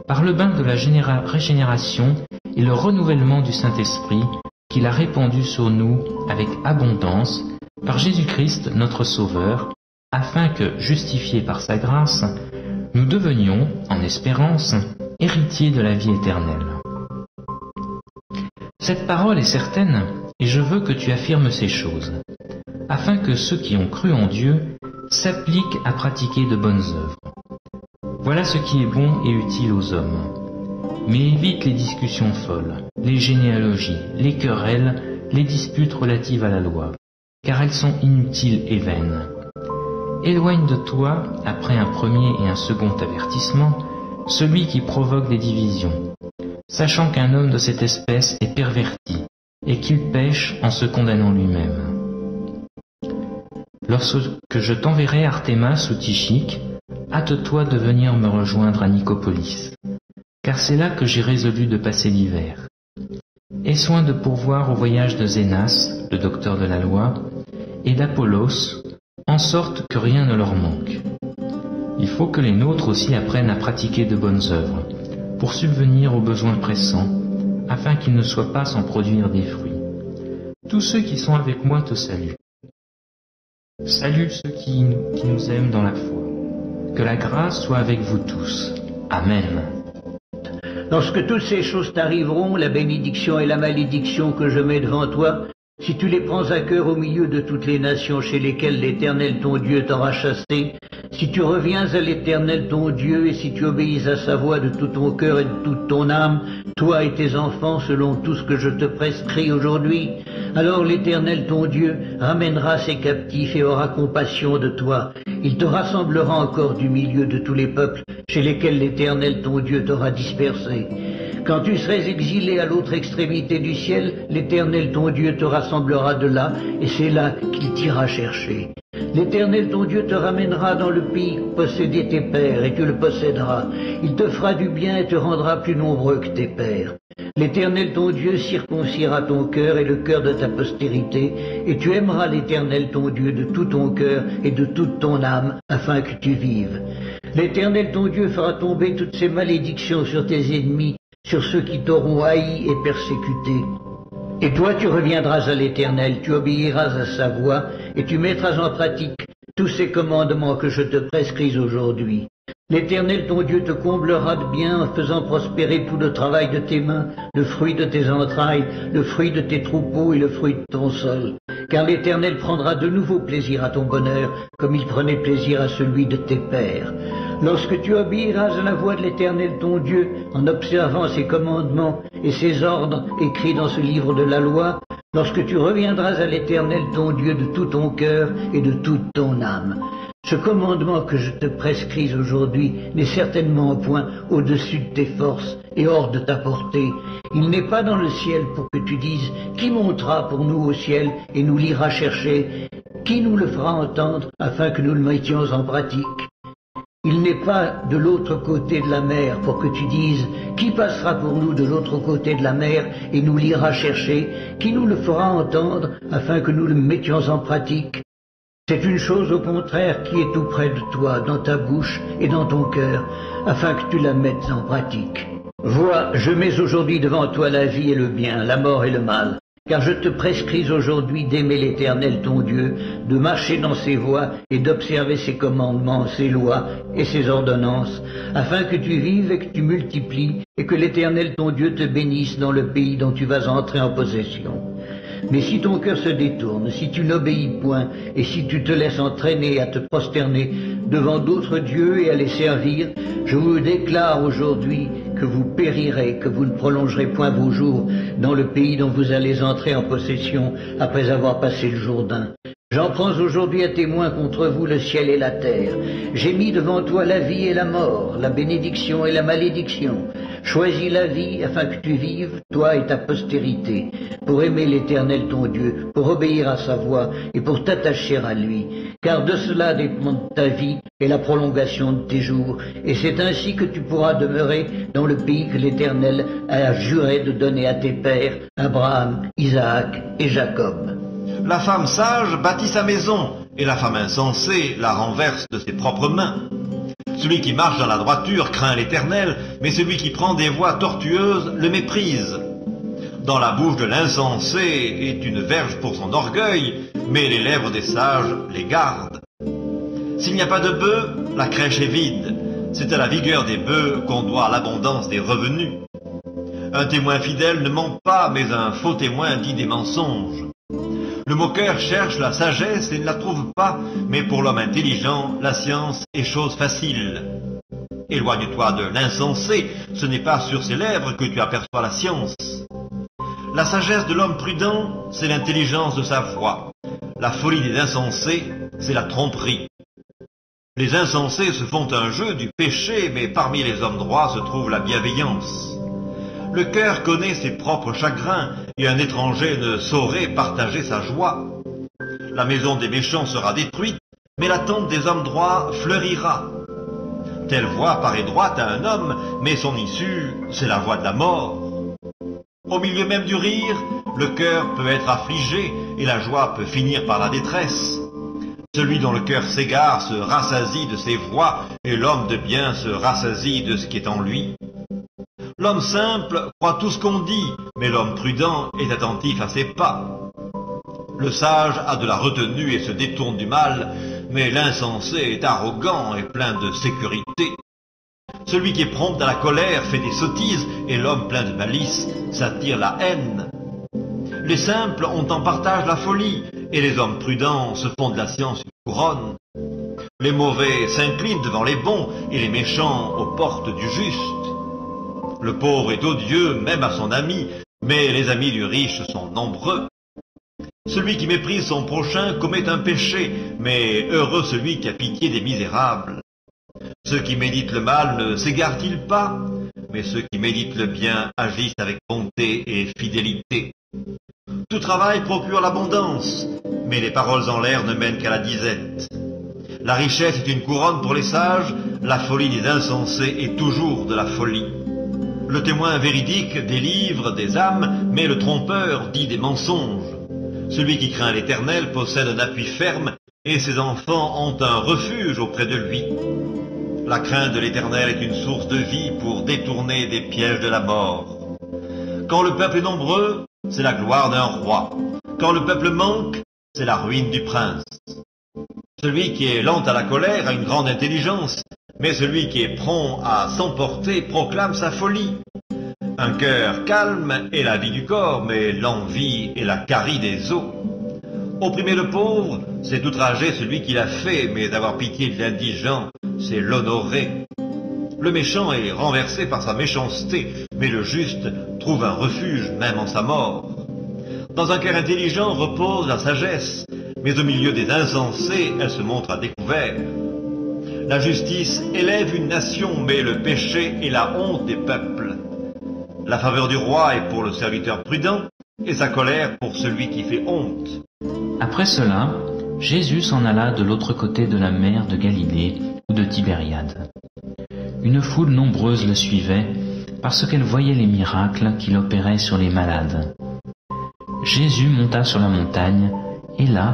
par le bain de la régénération et le renouvellement du Saint-Esprit qu'il a répandu sur nous avec abondance par Jésus-Christ notre Sauveur, afin que, justifiés par sa grâce, nous devenions, en espérance, héritiers de la vie éternelle. Cette parole est certaine, et je veux que tu affirmes ces choses, afin que ceux qui ont cru en Dieu s'appliquent à pratiquer de bonnes œuvres. Voilà ce qui est bon et utile aux hommes. Mais évite les discussions folles, les généalogies, les querelles, les disputes relatives à la loi, car elles sont inutiles et vaines. Éloigne de toi, après un premier et un second avertissement, celui qui provoque des divisions, sachant qu'un homme de cette espèce est perverti, et qu'il pêche en se condamnant lui-même. Lorsque je t'enverrai Artémas ou Tychique, hâte-toi de venir me rejoindre à Nicopolis, car c'est là que j'ai résolu de passer l'hiver. Aie soin de pourvoir au voyage de Zénas, le docteur de la loi, et d'Apollos, en sorte que rien ne leur manque. Il faut que les nôtres aussi apprennent à pratiquer de bonnes œuvres, pour subvenir aux besoins pressants, afin qu'ils ne soient pas sans produire des fruits. Tous ceux qui sont avec moi te saluent. Salue ceux qui nous aiment dans la foi. Que la grâce soit avec vous tous. Amen. Lorsque toutes ces choses t'arriveront, la bénédiction et la malédiction que je mets devant toi, si tu les prends à cœur au milieu de toutes les nations chez lesquelles l'Éternel ton Dieu t'aura chassé, si tu reviens à l'Éternel ton Dieu et si tu obéis à sa voix de tout ton cœur et de toute ton âme, toi et tes enfants, selon tout ce que je te prescris aujourd'hui, alors l'Éternel ton Dieu ramènera ses captifs et aura compassion de toi. Il te rassemblera encore du milieu de tous les peuples chez lesquels l'Éternel ton Dieu t'aura dispersé. Quand tu serais exilé à l'autre extrémité du ciel, l'Éternel ton Dieu te rassemblera de là, et c'est là qu'il t'ira chercher. L'Éternel ton Dieu te ramènera dans le pays que possédaient tes pères, et tu le posséderas. Il te fera du bien et te rendra plus nombreux que tes pères. L'Éternel ton Dieu circoncira ton cœur et le cœur de ta postérité, et tu aimeras l'Éternel ton Dieu de tout ton cœur et de toute ton âme, afin que tu vives. L'Éternel ton Dieu fera tomber toutes ces malédictions sur tes ennemis, sur ceux qui t'auront haï et persécuté. Et toi tu reviendras à l'Éternel, tu obéiras à sa voix, et tu mettras en pratique tous ces commandements que je te prescris aujourd'hui. L'Éternel ton Dieu te comblera de bien en faisant prospérer tout le travail de tes mains, le fruit de tes entrailles, le fruit de tes troupeaux et le fruit de ton sol. Car l'Éternel prendra de nouveau plaisir à ton bonheur, comme il prenait plaisir à celui de tes pères. Lorsque tu obéiras à la voix de l'Éternel ton Dieu, en observant ses commandements et ses ordres écrits dans ce livre de la loi, lorsque tu reviendras à l'Éternel ton Dieu de tout ton cœur et de toute ton âme. Ce commandement que je te prescris aujourd'hui n'est certainement point au-dessus de tes forces et hors de ta portée. Il n'est pas dans le ciel pour que tu dises « Qui montera pour nous au ciel et nous l'ira chercher? Qui nous le fera entendre afin que nous le mettions en pratique ?» Il n'est pas de l'autre côté de la mer pour que tu dises « Qui passera pour nous de l'autre côté de la mer et nous l'ira chercher? Qui nous le fera entendre afin que nous le mettions en pratique ?» C'est une chose au contraire qui est tout près de toi, dans ta bouche et dans ton cœur, afin que tu la mettes en pratique. Vois, je mets aujourd'hui devant toi la vie et le bien, la mort et le mal, car je te prescris aujourd'hui d'aimer l'Éternel ton Dieu, de marcher dans ses voies et d'observer ses commandements, ses lois et ses ordonnances, afin que tu vives et que tu multiplies, et que l'Éternel ton Dieu te bénisse dans le pays dont tu vas entrer en possession. Mais si ton cœur se détourne, si tu n'obéis point, et si tu te laisses entraîner à te prosterner devant d'autres dieux et à les servir, je vous déclare aujourd'hui que vous périrez, que vous ne prolongerez point vos jours dans le pays dont vous allez entrer en possession après avoir passé le Jourdain. J'en prends aujourd'hui à témoin contre vous le ciel et la terre. J'ai mis devant toi la vie et la mort, la bénédiction et la malédiction. Choisis la vie afin que tu vives, toi et ta postérité, pour aimer l'Éternel ton Dieu, pour obéir à sa voix et pour t'attacher à lui. Car de cela dépend ta vie et la prolongation de tes jours. Et c'est ainsi que tu pourras demeurer dans le pays que l'Éternel a juré de donner à tes pères, Abraham, Isaac et Jacob. La femme sage bâtit sa maison, et la femme insensée la renverse de ses propres mains. Celui qui marche dans la droiture craint l'Éternel, mais celui qui prend des voies tortueuses le méprise. Dans la bouche de l'insensé est une verge pour son orgueil, mais les lèvres des sages les gardent. S'il n'y a pas de bœufs, la crèche est vide. C'est à la vigueur des bœufs qu'on doit l'abondance des revenus. Un témoin fidèle ne ment pas, mais un faux témoin dit des mensonges. Le moqueur cherche la sagesse et ne la trouve pas, mais pour l'homme intelligent, la science est chose facile. Éloigne-toi de l'insensé, ce n'est pas sur ses lèvres que tu aperçois la science. La sagesse de l'homme prudent, c'est l'intelligence de sa voix. La folie des insensés, c'est la tromperie. Les insensés se font un jeu du péché, mais parmi les hommes droits se trouve la bienveillance. Le cœur connaît ses propres chagrins, et un étranger ne saurait partager sa joie. La maison des méchants sera détruite, mais la tente des hommes droits fleurira. Telle voie paraît droite à un homme, mais son issue, c'est la voie de la mort. Au milieu même du rire, le cœur peut être affligé, et la joie peut finir par la détresse. Celui dont le cœur s'égare se rassasie de ses voies, et l'homme de bien se rassasie de ce qui est en lui. L'homme simple croit tout ce qu'on dit, mais l'homme prudent est attentif à ses pas. Le sage a de la retenue et se détourne du mal, mais l'insensé est arrogant et plein de sécurité. Celui qui est prompt à la colère fait des sottises, et l'homme plein de malice s'attire la haine. Les simples ont en partage la folie, et les hommes prudents se font de la science une couronne. Les mauvais s'inclinent devant les bons, et les méchants aux portes du juste. Le pauvre est odieux même à son ami, mais les amis du riche sont nombreux. Celui qui méprise son prochain commet un péché, mais heureux celui qui a pitié des misérables. Ceux qui méditent le mal ne s'égarent-ils pas? Mais ceux qui méditent le bien agissent avec bonté et fidélité. Tout travail procure l'abondance, mais les paroles en l'air ne mènent qu'à la disette. La richesse est une couronne pour les sages, la folie des insensés est toujours de la folie. Le témoin véridique délivre des âmes, mais le trompeur dit des mensonges. Celui qui craint l'Éternel possède un appui ferme, et ses enfants ont un refuge auprès de lui. La crainte de l'Éternel est une source de vie pour détourner des pièges de la mort. Quand le peuple est nombreux, c'est la gloire d'un roi. Quand le peuple manque, c'est la ruine du prince. Celui qui est lent à la colère a une grande intelligence, mais celui qui est prompt à s'emporter proclame sa folie. Un cœur calme est la vie du corps, mais l'envie est la carie des os. Opprimer le pauvre, c'est outrager celui qui l'a fait, mais avoir pitié de l'indigent, c'est l'honorer. Le méchant est renversé par sa méchanceté, mais le juste trouve un refuge même en sa mort. Dans un cœur intelligent repose la sagesse, mais au milieu des insensés, elle se montre à découvert. La justice élève une nation, mais le péché est la honte des peuples. La faveur du roi est pour le serviteur prudent, et sa colère pour celui qui fait honte. Après cela, Jésus s'en alla de l'autre côté de la mer de Galilée ou de Tibériade. Une foule nombreuse le suivait, parce qu'elle voyait les miracles qu'il opérait sur les malades. Jésus monta sur la montagne, et là,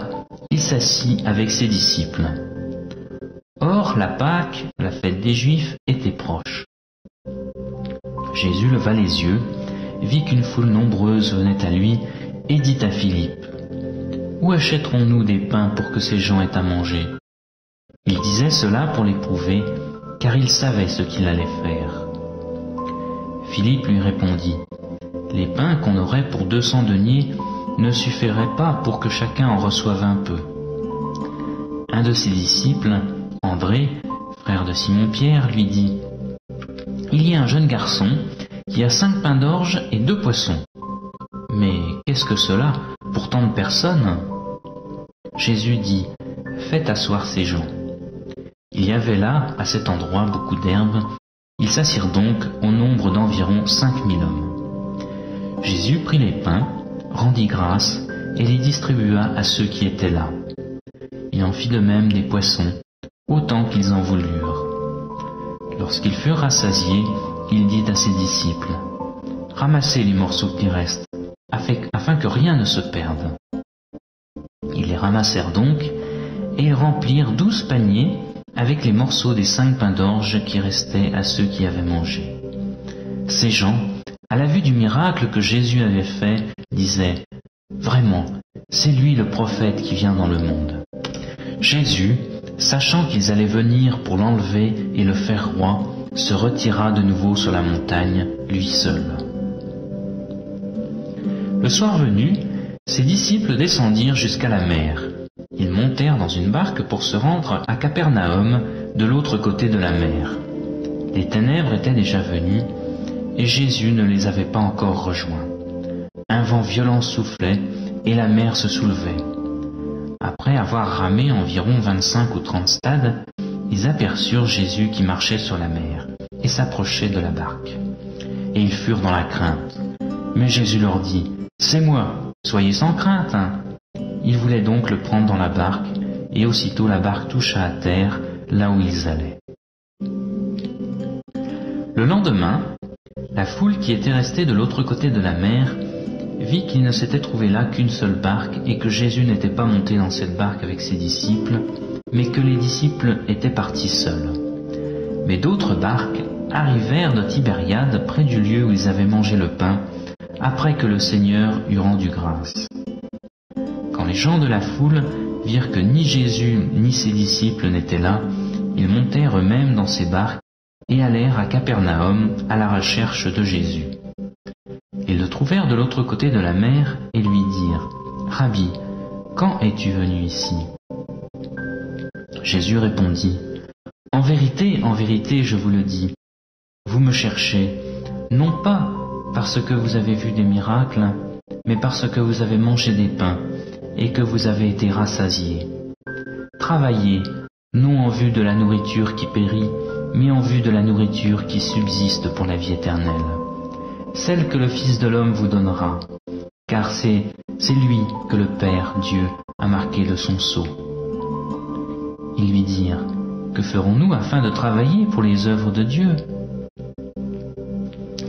il s'assit avec ses disciples. Or, la Pâque, la fête des Juifs, était proche. Jésus leva les yeux, vit qu'une foule nombreuse venait à lui, et dit à Philippe, « Où achèterons-nous des pains pour que ces gens aient à manger ?» Il disait cela pour l'éprouver, car il savait ce qu'il allait faire. Philippe lui répondit, « Les pains qu'on aurait pour 200 deniers ne suffiraient pas pour que chacun en reçoive un peu. » Un de ses disciples, André, frère de Simon-Pierre, lui dit, « Il y a un jeune garçon qui a 5 pains d'orge et 2 poissons. Mais qu'est-ce que cela pour tant de personnes ?» Jésus dit, « Faites asseoir ces gens. » Il y avait là, à cet endroit, beaucoup d'herbes. Ils s'assirent donc au nombre d'environ 5000 hommes. Jésus prit les pains, rendit grâce et les distribua à ceux qui étaient là. Il en fit de même des poissons, autant qu'ils en voulurent. Lorsqu'ils furent rassasiés, il dit à ses disciples, « Ramassez les morceaux qui restent, afin que rien ne se perde. » Ils les ramassèrent donc, et ils remplirent 12 paniers avec les morceaux des 5 pains d'orge qui restaient à ceux qui avaient mangé. Ces gens, à la vue du miracle que Jésus avait fait, disaient, « Vraiment, c'est lui le prophète qui vient dans le monde. » Jésus, sachant qu'ils allaient venir pour l'enlever et le faire roi, se retira de nouveau sur la montagne, lui seul. Le soir venu, ses disciples descendirent jusqu'à la mer. Ils montèrent dans une barque pour se rendre à Capernaum, de l'autre côté de la mer. Les ténèbres étaient déjà venues, et Jésus ne les avait pas encore rejoints. Un vent violent soufflait, et la mer se soulevait. Après avoir ramé environ 25 ou 30 stades, ils aperçurent Jésus qui marchait sur la mer, et s'approchait de la barque. Et ils furent dans la crainte. Mais Jésus leur dit, « C'est moi, soyez sans crainte. » Ils voulaient donc le prendre dans la barque, et aussitôt la barque toucha à terre, là où ils allaient. Le lendemain, la foule qui était restée de l'autre côté de la mer vit qu'il ne s'était trouvé là qu'une seule barque et que Jésus n'était pas monté dans cette barque avec ses disciples, mais que les disciples étaient partis seuls. Mais d'autres barques arrivèrent de Tibériade près du lieu où ils avaient mangé le pain, après que le Seigneur eut rendu grâce. Quand les gens de la foule virent que ni Jésus ni ses disciples n'étaient là, ils montèrent eux-mêmes dans ces barques et allèrent à Capernaum à la recherche de Jésus. Ils le trouvèrent de l'autre côté de la mer et lui dirent « Rabbi, quand es-tu venu ici ?» Jésus répondit « en vérité, je vous le dis, vous me cherchez, non pas parce que vous avez vu des miracles, mais parce que vous avez mangé des pains et que vous avez été rassasiés. Travaillez, non en vue de la nourriture qui périt, mais en vue de la nourriture qui subsiste pour la vie éternelle, celle que le Fils de l'homme vous donnera, car c'est lui que le Père, Dieu, a marqué de son sceau. » Ils lui dirent « Que ferons-nous afin de travailler pour les œuvres de Dieu ?»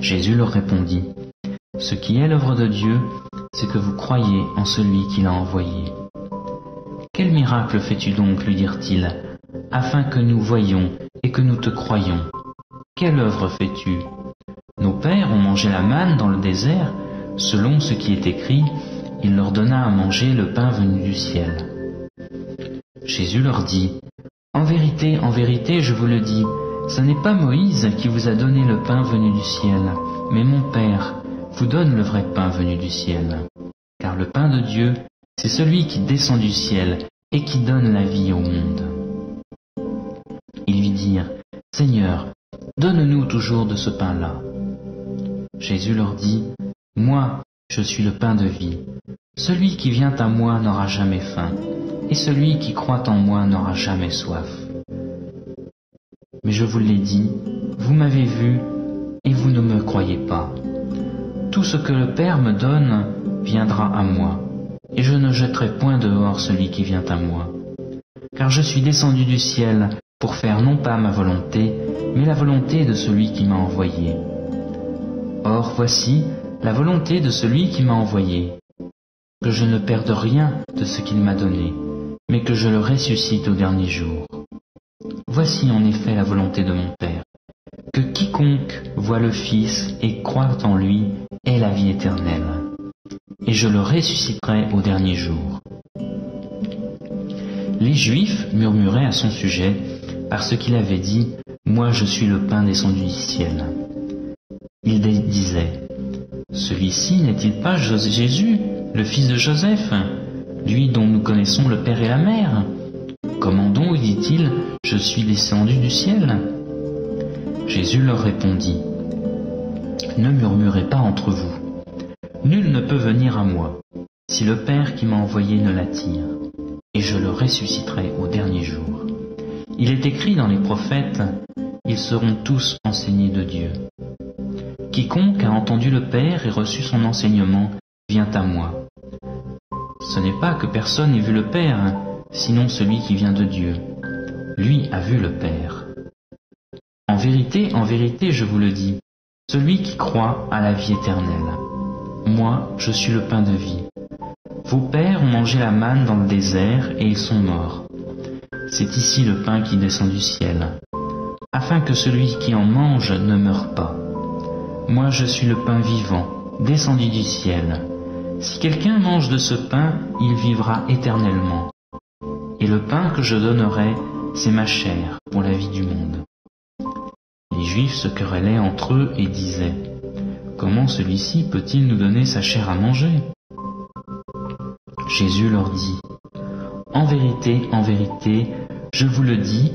Jésus leur répondit « Ce qui est l'œuvre de Dieu, c'est que vous croyez en celui qui l'a envoyé. » « Quel miracle fais-tu donc, lui dirent-ils, afin que nous voyions et que nous te croyions? Quelle œuvre fais-tu? Nos pères ont mangé la manne dans le désert, selon ce qui est écrit, il leur donna à manger le pain venu du ciel. » Jésus leur dit « en vérité, je vous le dis, ce n'est pas Moïse qui vous a donné le pain venu du ciel, mais mon Père vous donne le vrai pain venu du ciel. Car le pain de Dieu, c'est celui qui descend du ciel et qui donne la vie au monde. » Ils lui dirent « Seigneur, donne-nous toujours de ce pain-là. » Jésus leur dit « Moi, je suis le pain de vie. Celui qui vient à moi n'aura jamais faim, et celui qui croit en moi n'aura jamais soif. Mais je vous l'ai dit, vous m'avez vu, et vous ne me croyez pas. Tout ce que le Père me donne viendra à moi, et je ne jetterai point dehors celui qui vient à moi. Car je suis descendu du ciel pour faire non pas ma volonté, mais la volonté de celui qui m'a envoyé. Or voici la volonté de celui qui m'a envoyé, que je ne perde rien de ce qu'il m'a donné, mais que je le ressuscite au dernier jour. Voici en effet la volonté de mon Père, que quiconque voit le Fils et croit en lui ait la vie éternelle, et je le ressusciterai au dernier jour. » Les Juifs murmuraient à son sujet, parce qu'il avait dit « Moi je suis le pain descendu du ciel ». Ils disaient « Celui-ci n'est-il pas Jésus, le fils de Joseph, lui dont nous connaissons le Père et la Mère? Comment donc dit-il « Je suis descendu du ciel » ? Jésus leur répondit « Ne murmurez pas entre vous. Nul ne peut venir à moi, si le Père qui m'a envoyé ne l'attire, et je le ressusciterai au dernier jour. Il est écrit dans les prophètes, ils seront tous enseignés de Dieu. Quiconque a entendu le Père et reçu son enseignement vient à moi. Ce n'est pas que personne n'ait vu le Père, sinon celui qui vient de Dieu. Lui a vu le Père. En vérité, je vous le dis, celui qui croit a la vie éternelle. Moi, je suis le pain de vie. Vos pères ont mangé la manne dans le désert et ils sont morts. C'est ici le pain qui descend du ciel, afin que celui qui en mange ne meure pas. Moi, je suis le pain vivant, descendu du ciel. Si quelqu'un mange de ce pain, il vivra éternellement. Et le pain que je donnerai, c'est ma chair pour la vie du monde. » Les Juifs se querellaient entre eux et disaient « Comment celui-ci peut-il nous donner sa chair à manger ?» Jésus leur dit « En vérité, je vous le dis,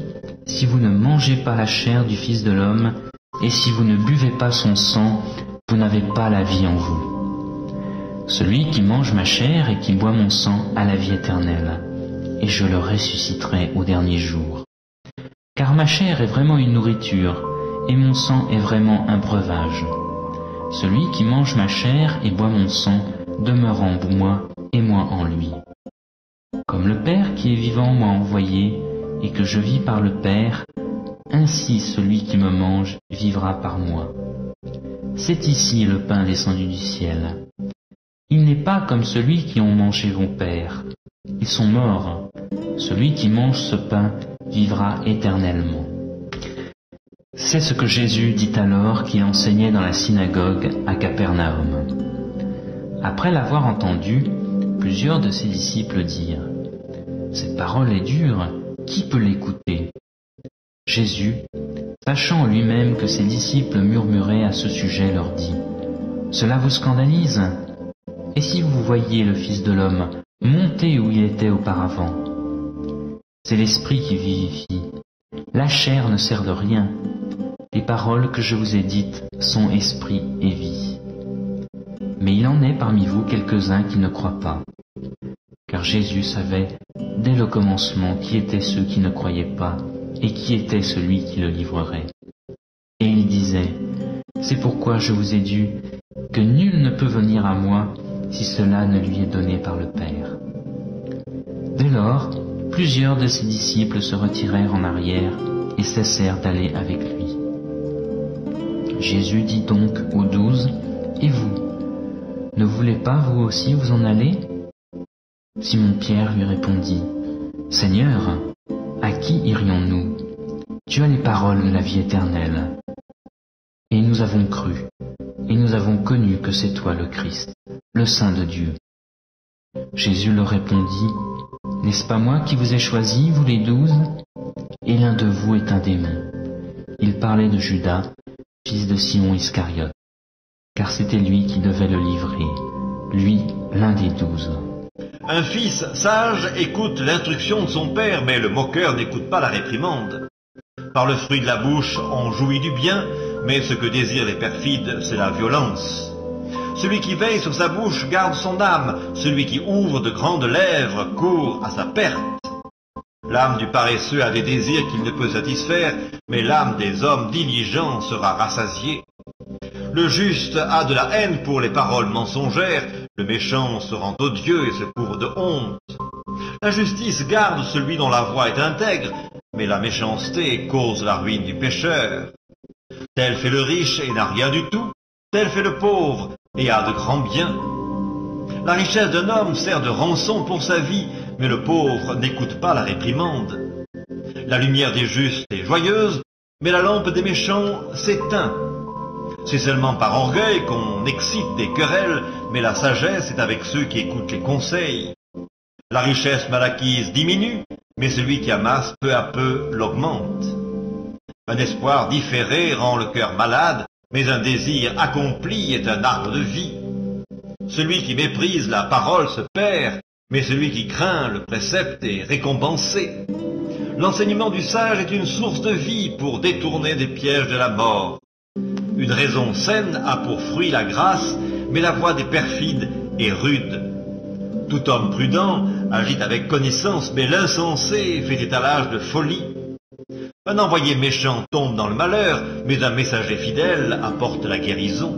si vous ne mangez pas la chair du Fils de l'homme, et si vous ne buvez pas son sang, vous n'avez pas la vie en vous. Celui qui mange ma chair et qui boit mon sang a la vie éternelle, et je le ressusciterai au dernier jour. Car ma chair est vraiment une nourriture, et mon sang est vraiment un breuvage. Celui qui mange ma chair et boit mon sang demeure en moi, et moi en lui. Comme le Père qui est vivant m'a envoyé, et que je vis par le Père, ainsi celui qui me mange vivra par moi. C'est ici le pain descendu du ciel. Il n'est pas comme celui qui ont mangé vos pères. Ils sont morts. Celui qui mange ce pain vivra éternellement. » C'est ce que Jésus dit alors qu'il enseignait dans la synagogue à Capernaum. Après l'avoir entendu, plusieurs de ses disciples dirent : « Cette parole est dure, qui peut l'écouter ?» Jésus, sachant lui-même que ses disciples murmuraient à ce sujet, leur dit : « Cela vous scandalise ? Et si vous voyiez le Fils de l'homme monter où il était auparavant ? C'est l'Esprit qui vivifie. La chair ne sert de rien. Les paroles que je vous ai dites sont esprit et vie. » Mais il en est parmi vous quelques-uns qui ne croient pas. Car Jésus savait dès le commencement qui étaient ceux qui ne croyaient pas et qui était celui qui le livrerait. Et il disait : « C'est pourquoi je vous ai dit que nul ne peut venir à moi si cela ne lui est donné par le Père. » Dès lors, plusieurs de ses disciples se retirèrent en arrière et cessèrent d'aller avec lui. Jésus dit donc aux 12 : « Et vous, ne voulez pas vous aussi vous en aller ?» Simon-Pierre lui répondit : « Seigneur, à qui irions-nous ? Tu as les paroles de la vie éternelle. Et nous avons cru, et nous avons connu que c'est toi le Christ, le Saint de Dieu. » Jésus leur répondit : « N'est-ce pas moi qui vous ai choisis, vous les 12 ? Et l'un de vous est un démon. » Il parlait de Judas, fils de Simon Iscariote, car c'était lui qui devait le livrer, lui, l'un des 12. Un fils sage écoute l'instruction de son père, mais le moqueur n'écoute pas la réprimande. Par le fruit de la bouche, on jouit du bien, mais ce que désirent les perfides, c'est la violence. Celui qui veille sur sa bouche garde son âme, celui qui ouvre de grandes lèvres court à sa perte. L'âme du paresseux a des désirs qu'il ne peut satisfaire, mais l'âme des hommes diligents sera rassasiée. Le juste a de la haine pour les paroles mensongères, le méchant se rend odieux et se couvre de honte. La justice garde celui dont la voie est intègre, mais la méchanceté cause la ruine du pécheur. Tel fait le riche et n'a rien du tout, tel fait le pauvre et a de grands biens. La richesse d'un homme sert de rançon pour sa vie, mais le pauvre n'écoute pas la réprimande. La lumière des justes est joyeuse, mais la lampe des méchants s'éteint. C'est seulement par orgueil qu'on excite des querelles, mais la sagesse est avec ceux qui écoutent les conseils. La richesse mal acquise diminue, mais celui qui amasse peu à peu l'augmente. Un espoir différé rend le cœur malade, mais un désir accompli est un arbre de vie. Celui qui méprise la parole se perd, mais celui qui craint le précepte est récompensé. L'enseignement du sage est une source de vie pour détourner des pièges de la mort. Une raison saine a pour fruit la grâce, mais la voie des perfides est rude. Tout homme prudent agit avec connaissance, mais l'insensé fait étalage de folie. Un envoyé méchant tombe dans le malheur, mais un messager fidèle apporte la guérison.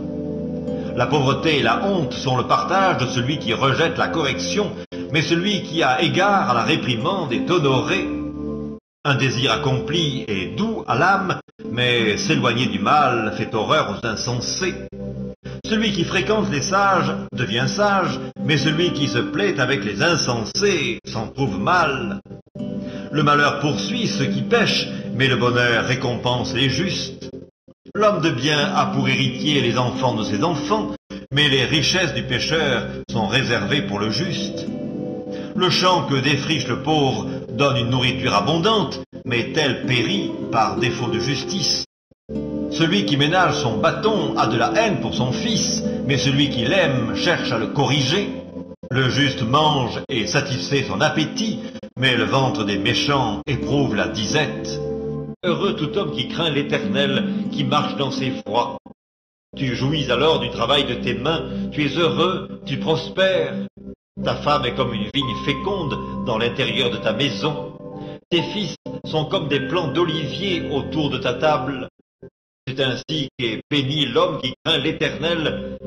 La pauvreté et la honte sont le partage de celui qui rejette la correction, mais celui qui a égard à la réprimande est honoré. Un désir accompli est doux à l'âme, mais s'éloigner du mal fait horreur aux insensés. Celui qui fréquente les sages devient sage, mais celui qui se plaît avec les insensés s'en trouve mal. Le malheur poursuit ceux qui pêchent, mais le bonheur récompense les justes. L'homme de bien a pour héritier les enfants de ses enfants, mais les richesses du pécheur sont réservées pour le juste. Le champ que défriche le pauvre donne une nourriture abondante, mais tel périt par défaut de justice. Celui qui ménage son bâton a de la haine pour son fils, mais celui qui l'aime cherche à le corriger. Le juste mange et satisfait son appétit, mais le ventre des méchants éprouve la disette. Heureux tout homme qui craint l'Éternel, qui marche dans ses voies. Tu jouis alors du travail de tes mains, tu es heureux, tu prospères. Ta femme est comme une vigne féconde dans l'intérieur de ta maison. Tes fils sont comme des plants d'olivier autour de ta table. C'est ainsi qu'est béni l'homme qui craint l'Éternel.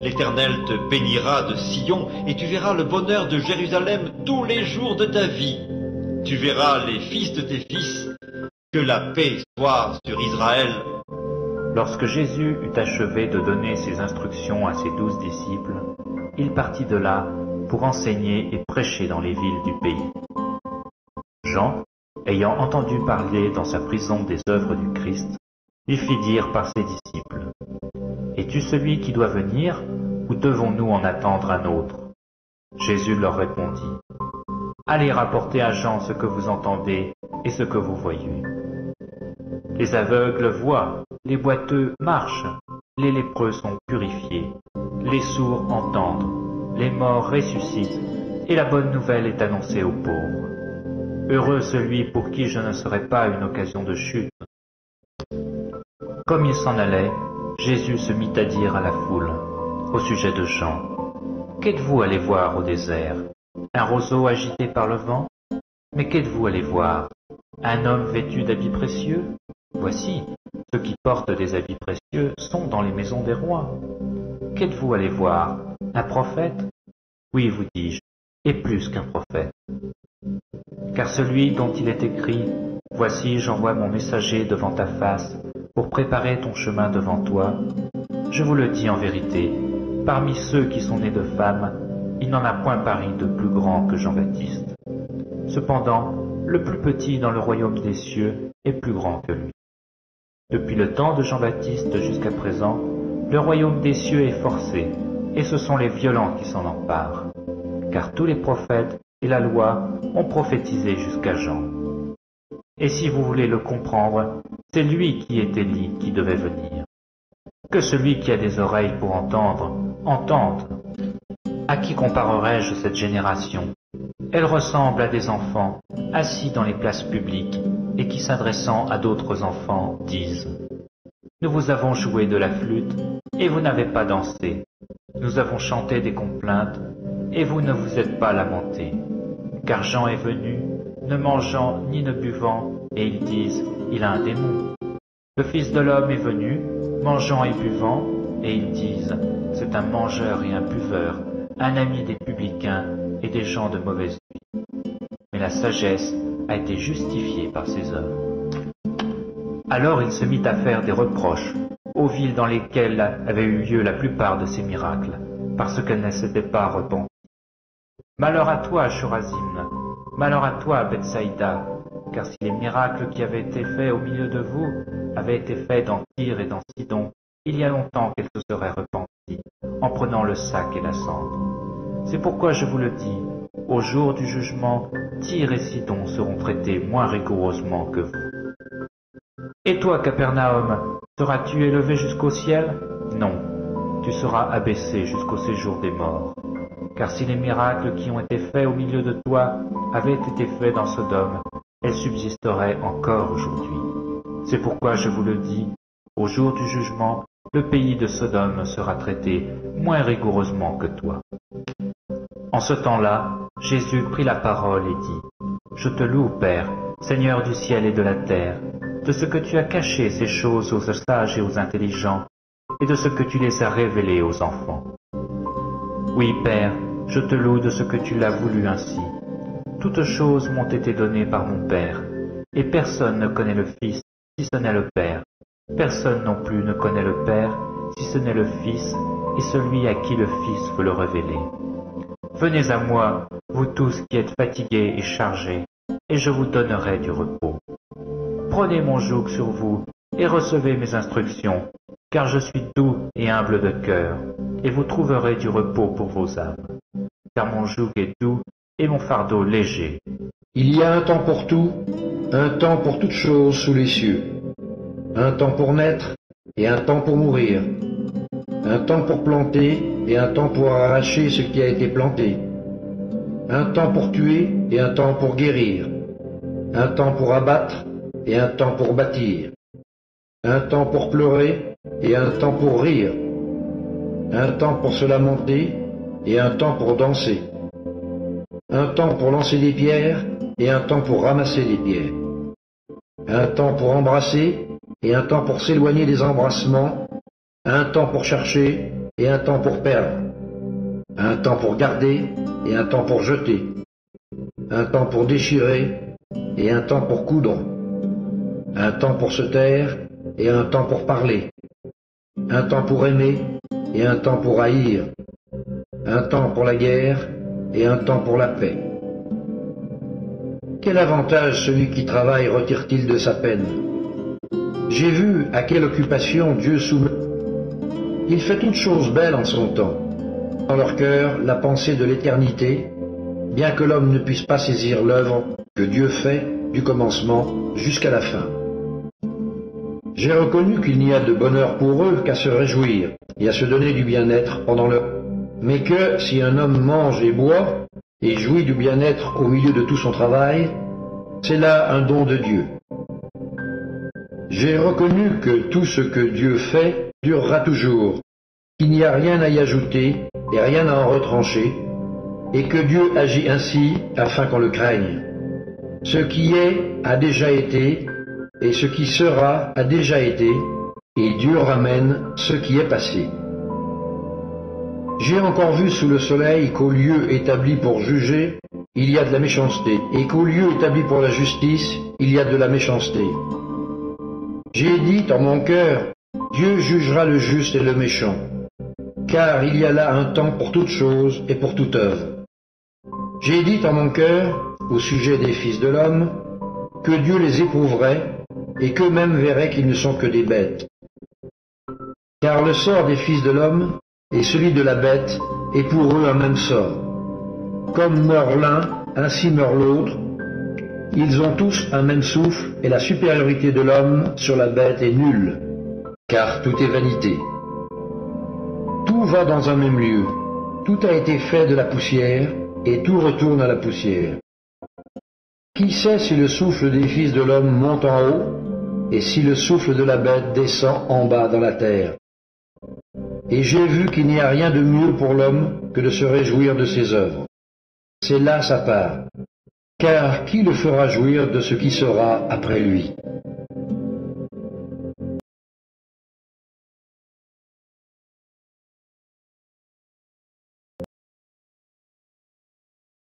L'Éternel te bénira de Sion, et tu verras le bonheur de Jérusalem tous les jours de ta vie. Tu verras les fils de tes fils. Que la paix soit sur Israël. Lorsque Jésus eut achevé de donner ses instructions à ses 12 disciples, il partit de là pour enseigner et prêcher dans les villes du pays. Jean, ayant entendu parler dans sa prison des œuvres du Christ, lui fit dire par ses disciples, « Es-tu celui qui doit venir, ou devons-nous en attendre un autre ?» Jésus leur répondit, « Allez rapporter à Jean ce que vous entendez et ce que vous voyez. Les aveugles voient, les boiteux marchent, les lépreux sont purifiés, les sourds entendent, les morts ressuscitent, et la bonne nouvelle est annoncée aux pauvres. Heureux celui pour qui je ne serai pas une occasion de chute. » Comme il s'en allait, Jésus se mit à dire à la foule, au sujet de Jean, « Qu'êtes-vous allé voir au désert? Un roseau agité par le vent? Mais qu'êtes-vous allé voir? Un homme vêtu d'habits précieux? Voici, ceux qui portent des habits précieux sont dans les maisons des rois. Qu'êtes-vous allé voir? Un prophète? Oui, vous dis-je, et plus qu'un prophète. Car celui dont il est écrit, « Voici, j'envoie mon messager devant ta face, pour préparer ton chemin devant toi », je vous le dis en vérité, parmi ceux qui sont nés de femmes, il n'en a point paru de plus grand que Jean-Baptiste. Cependant, le plus petit dans le royaume des cieux est plus grand que lui. Depuis le temps de Jean-Baptiste jusqu'à présent, le royaume des cieux est forcé, et ce sont les violents qui s'en emparent. Car tous les prophètes et la loi ont prophétisé jusqu'à Jean. Et si vous voulez le comprendre, c'est lui qui est Élie qui devait venir. Que celui qui a des oreilles pour entendre, entende. À qui comparerai-je cette génération? Elle ressemble à des enfants, assis dans les places publiques, et qui s'adressant à d'autres enfants, disent « Nous vous avons joué de la flûte, et vous n'avez pas dansé. Nous avons chanté des complaintes, et vous ne vous êtes pas lamentés. Car Jean est venu, ne mangeant ni ne buvant, et ils disent « Il a un démon. » Le Fils de l'homme est venu, mangeant et buvant, et ils disent « C'est un mangeur et un buveur, un ami des publicains et des gens de mauvaise vie. » Mais la sagesse a été justifiée par ses œuvres. Alors il se mit à faire des reproches aux villes dans lesquelles avaient eu lieu la plupart de ces miracles, parce qu'elles ne s'étaient pas repenties. Malheur à toi, Chorazim, malheur à toi, Bethsaïda, car si les miracles qui avaient été faits au milieu de vous avaient été faits dans Tyr et dans Sidon, il y a longtemps qu'elles se seraient repenties, en prenant le sac et la cendre. C'est pourquoi je vous le dis, au jour du jugement, Tyr et Sidon seront traités moins rigoureusement que vous. Et toi, Capernaum, seras-tu élevé jusqu'au ciel? Non, tu seras abaissé jusqu'au séjour des morts. Car si les miracles qui ont été faits au milieu de toi avaient été faits dans Sodome, elles subsisteraient encore aujourd'hui. C'est pourquoi je vous le dis, au jour du jugement, le pays de Sodome sera traité moins rigoureusement que toi. En ce temps-là, Jésus prit la parole et dit, « Je te loue, Père, Seigneur du ciel et de la terre, de ce que tu as caché ces choses aux sages et aux intelligents, et de ce que tu les as révélées aux enfants. Oui, Père, je te loue de ce que tu l'as voulu ainsi. Toutes choses m'ont été données par mon Père, et personne ne connaît le Fils si ce n'est le Père. Personne non plus ne connaît le Père si ce n'est le Fils, et celui à qui le Fils veut le révéler. Venez à moi, vous tous qui êtes fatigués et chargés, et je vous donnerai du repos. Prenez mon joug sur vous, et recevez mes instructions, car je suis doux et humble de cœur, et vous trouverez du repos pour vos âmes. Car mon joug est doux et mon fardeau léger. Il y a un temps pour tout, un temps pour toutes choses sous les cieux, un temps pour naître et un temps pour mourir, un temps pour planter et un temps pour arracher ce qui a été planté, un temps pour tuer et un temps pour guérir, un temps pour abattre et un temps pour bâtir, un temps pour pleurer et un temps pour rire, un temps pour se lamenter et un temps pour danser, un temps pour lancer des pierres et un temps pour ramasser des pierres, un temps pour embrasser et un temps pour s'éloigner des embrassements, un temps pour chercher et un temps pour perdre, un temps pour garder et un temps pour jeter, un temps pour déchirer et un temps pour coudre, un temps pour se taire et un temps pour parler, un temps pour aimer et un temps pour haïr, un temps pour la guerre et un temps pour la paix. Quel avantage celui qui travaille retire-t-il de sa peine? J'ai vu à quelle occupation Dieu soumet. Il fait toutes choses belles en son temps, dans leur cœur la pensée de l'éternité, bien que l'homme ne puisse pas saisir l'œuvre que Dieu fait du commencement jusqu'à la fin. J'ai reconnu qu'il n'y a de bonheur pour eux qu'à se réjouir et à se donner du bien-être pendant leur... Mais que si un homme mange et boit et jouit du bien-être au milieu de tout son travail, c'est là un don de Dieu. J'ai reconnu que tout ce que Dieu fait durera toujours, qu'il n'y a rien à y ajouter et rien à en retrancher, et que Dieu agit ainsi afin qu'on le craigne. Ce qui est a déjà été, et ce qui sera a déjà été, et Dieu ramène ce qui est passé. J'ai encore vu sous le soleil qu'au lieu établi pour juger, il y a de la méchanceté, et qu'au lieu établi pour la justice, il y a de la méchanceté. J'ai dit en mon cœur, Dieu jugera le juste et le méchant, car il y a là un temps pour toute chose et pour toute œuvre. J'ai dit en mon cœur, au sujet des fils de l'homme, que Dieu les éprouverait, et qu'eux-mêmes verraient qu'ils ne sont que des bêtes. Car le sort des fils de l'homme et celui de la bête est pour eux un même sort. Comme meurt l'un, ainsi meurt l'autre. Ils ont tous un même souffle, et la supériorité de l'homme sur la bête est nulle, car tout est vanité. Tout va dans un même lieu, tout a été fait de la poussière, et tout retourne à la poussière. Qui sait si le souffle des fils de l'homme monte en haut, et si le souffle de la bête descend en bas dans la terre? Et j'ai vu qu'il n'y a rien de mieux pour l'homme que de se réjouir de ses œuvres. C'est là sa part. Car qui le fera jouir de ce qui sera après lui?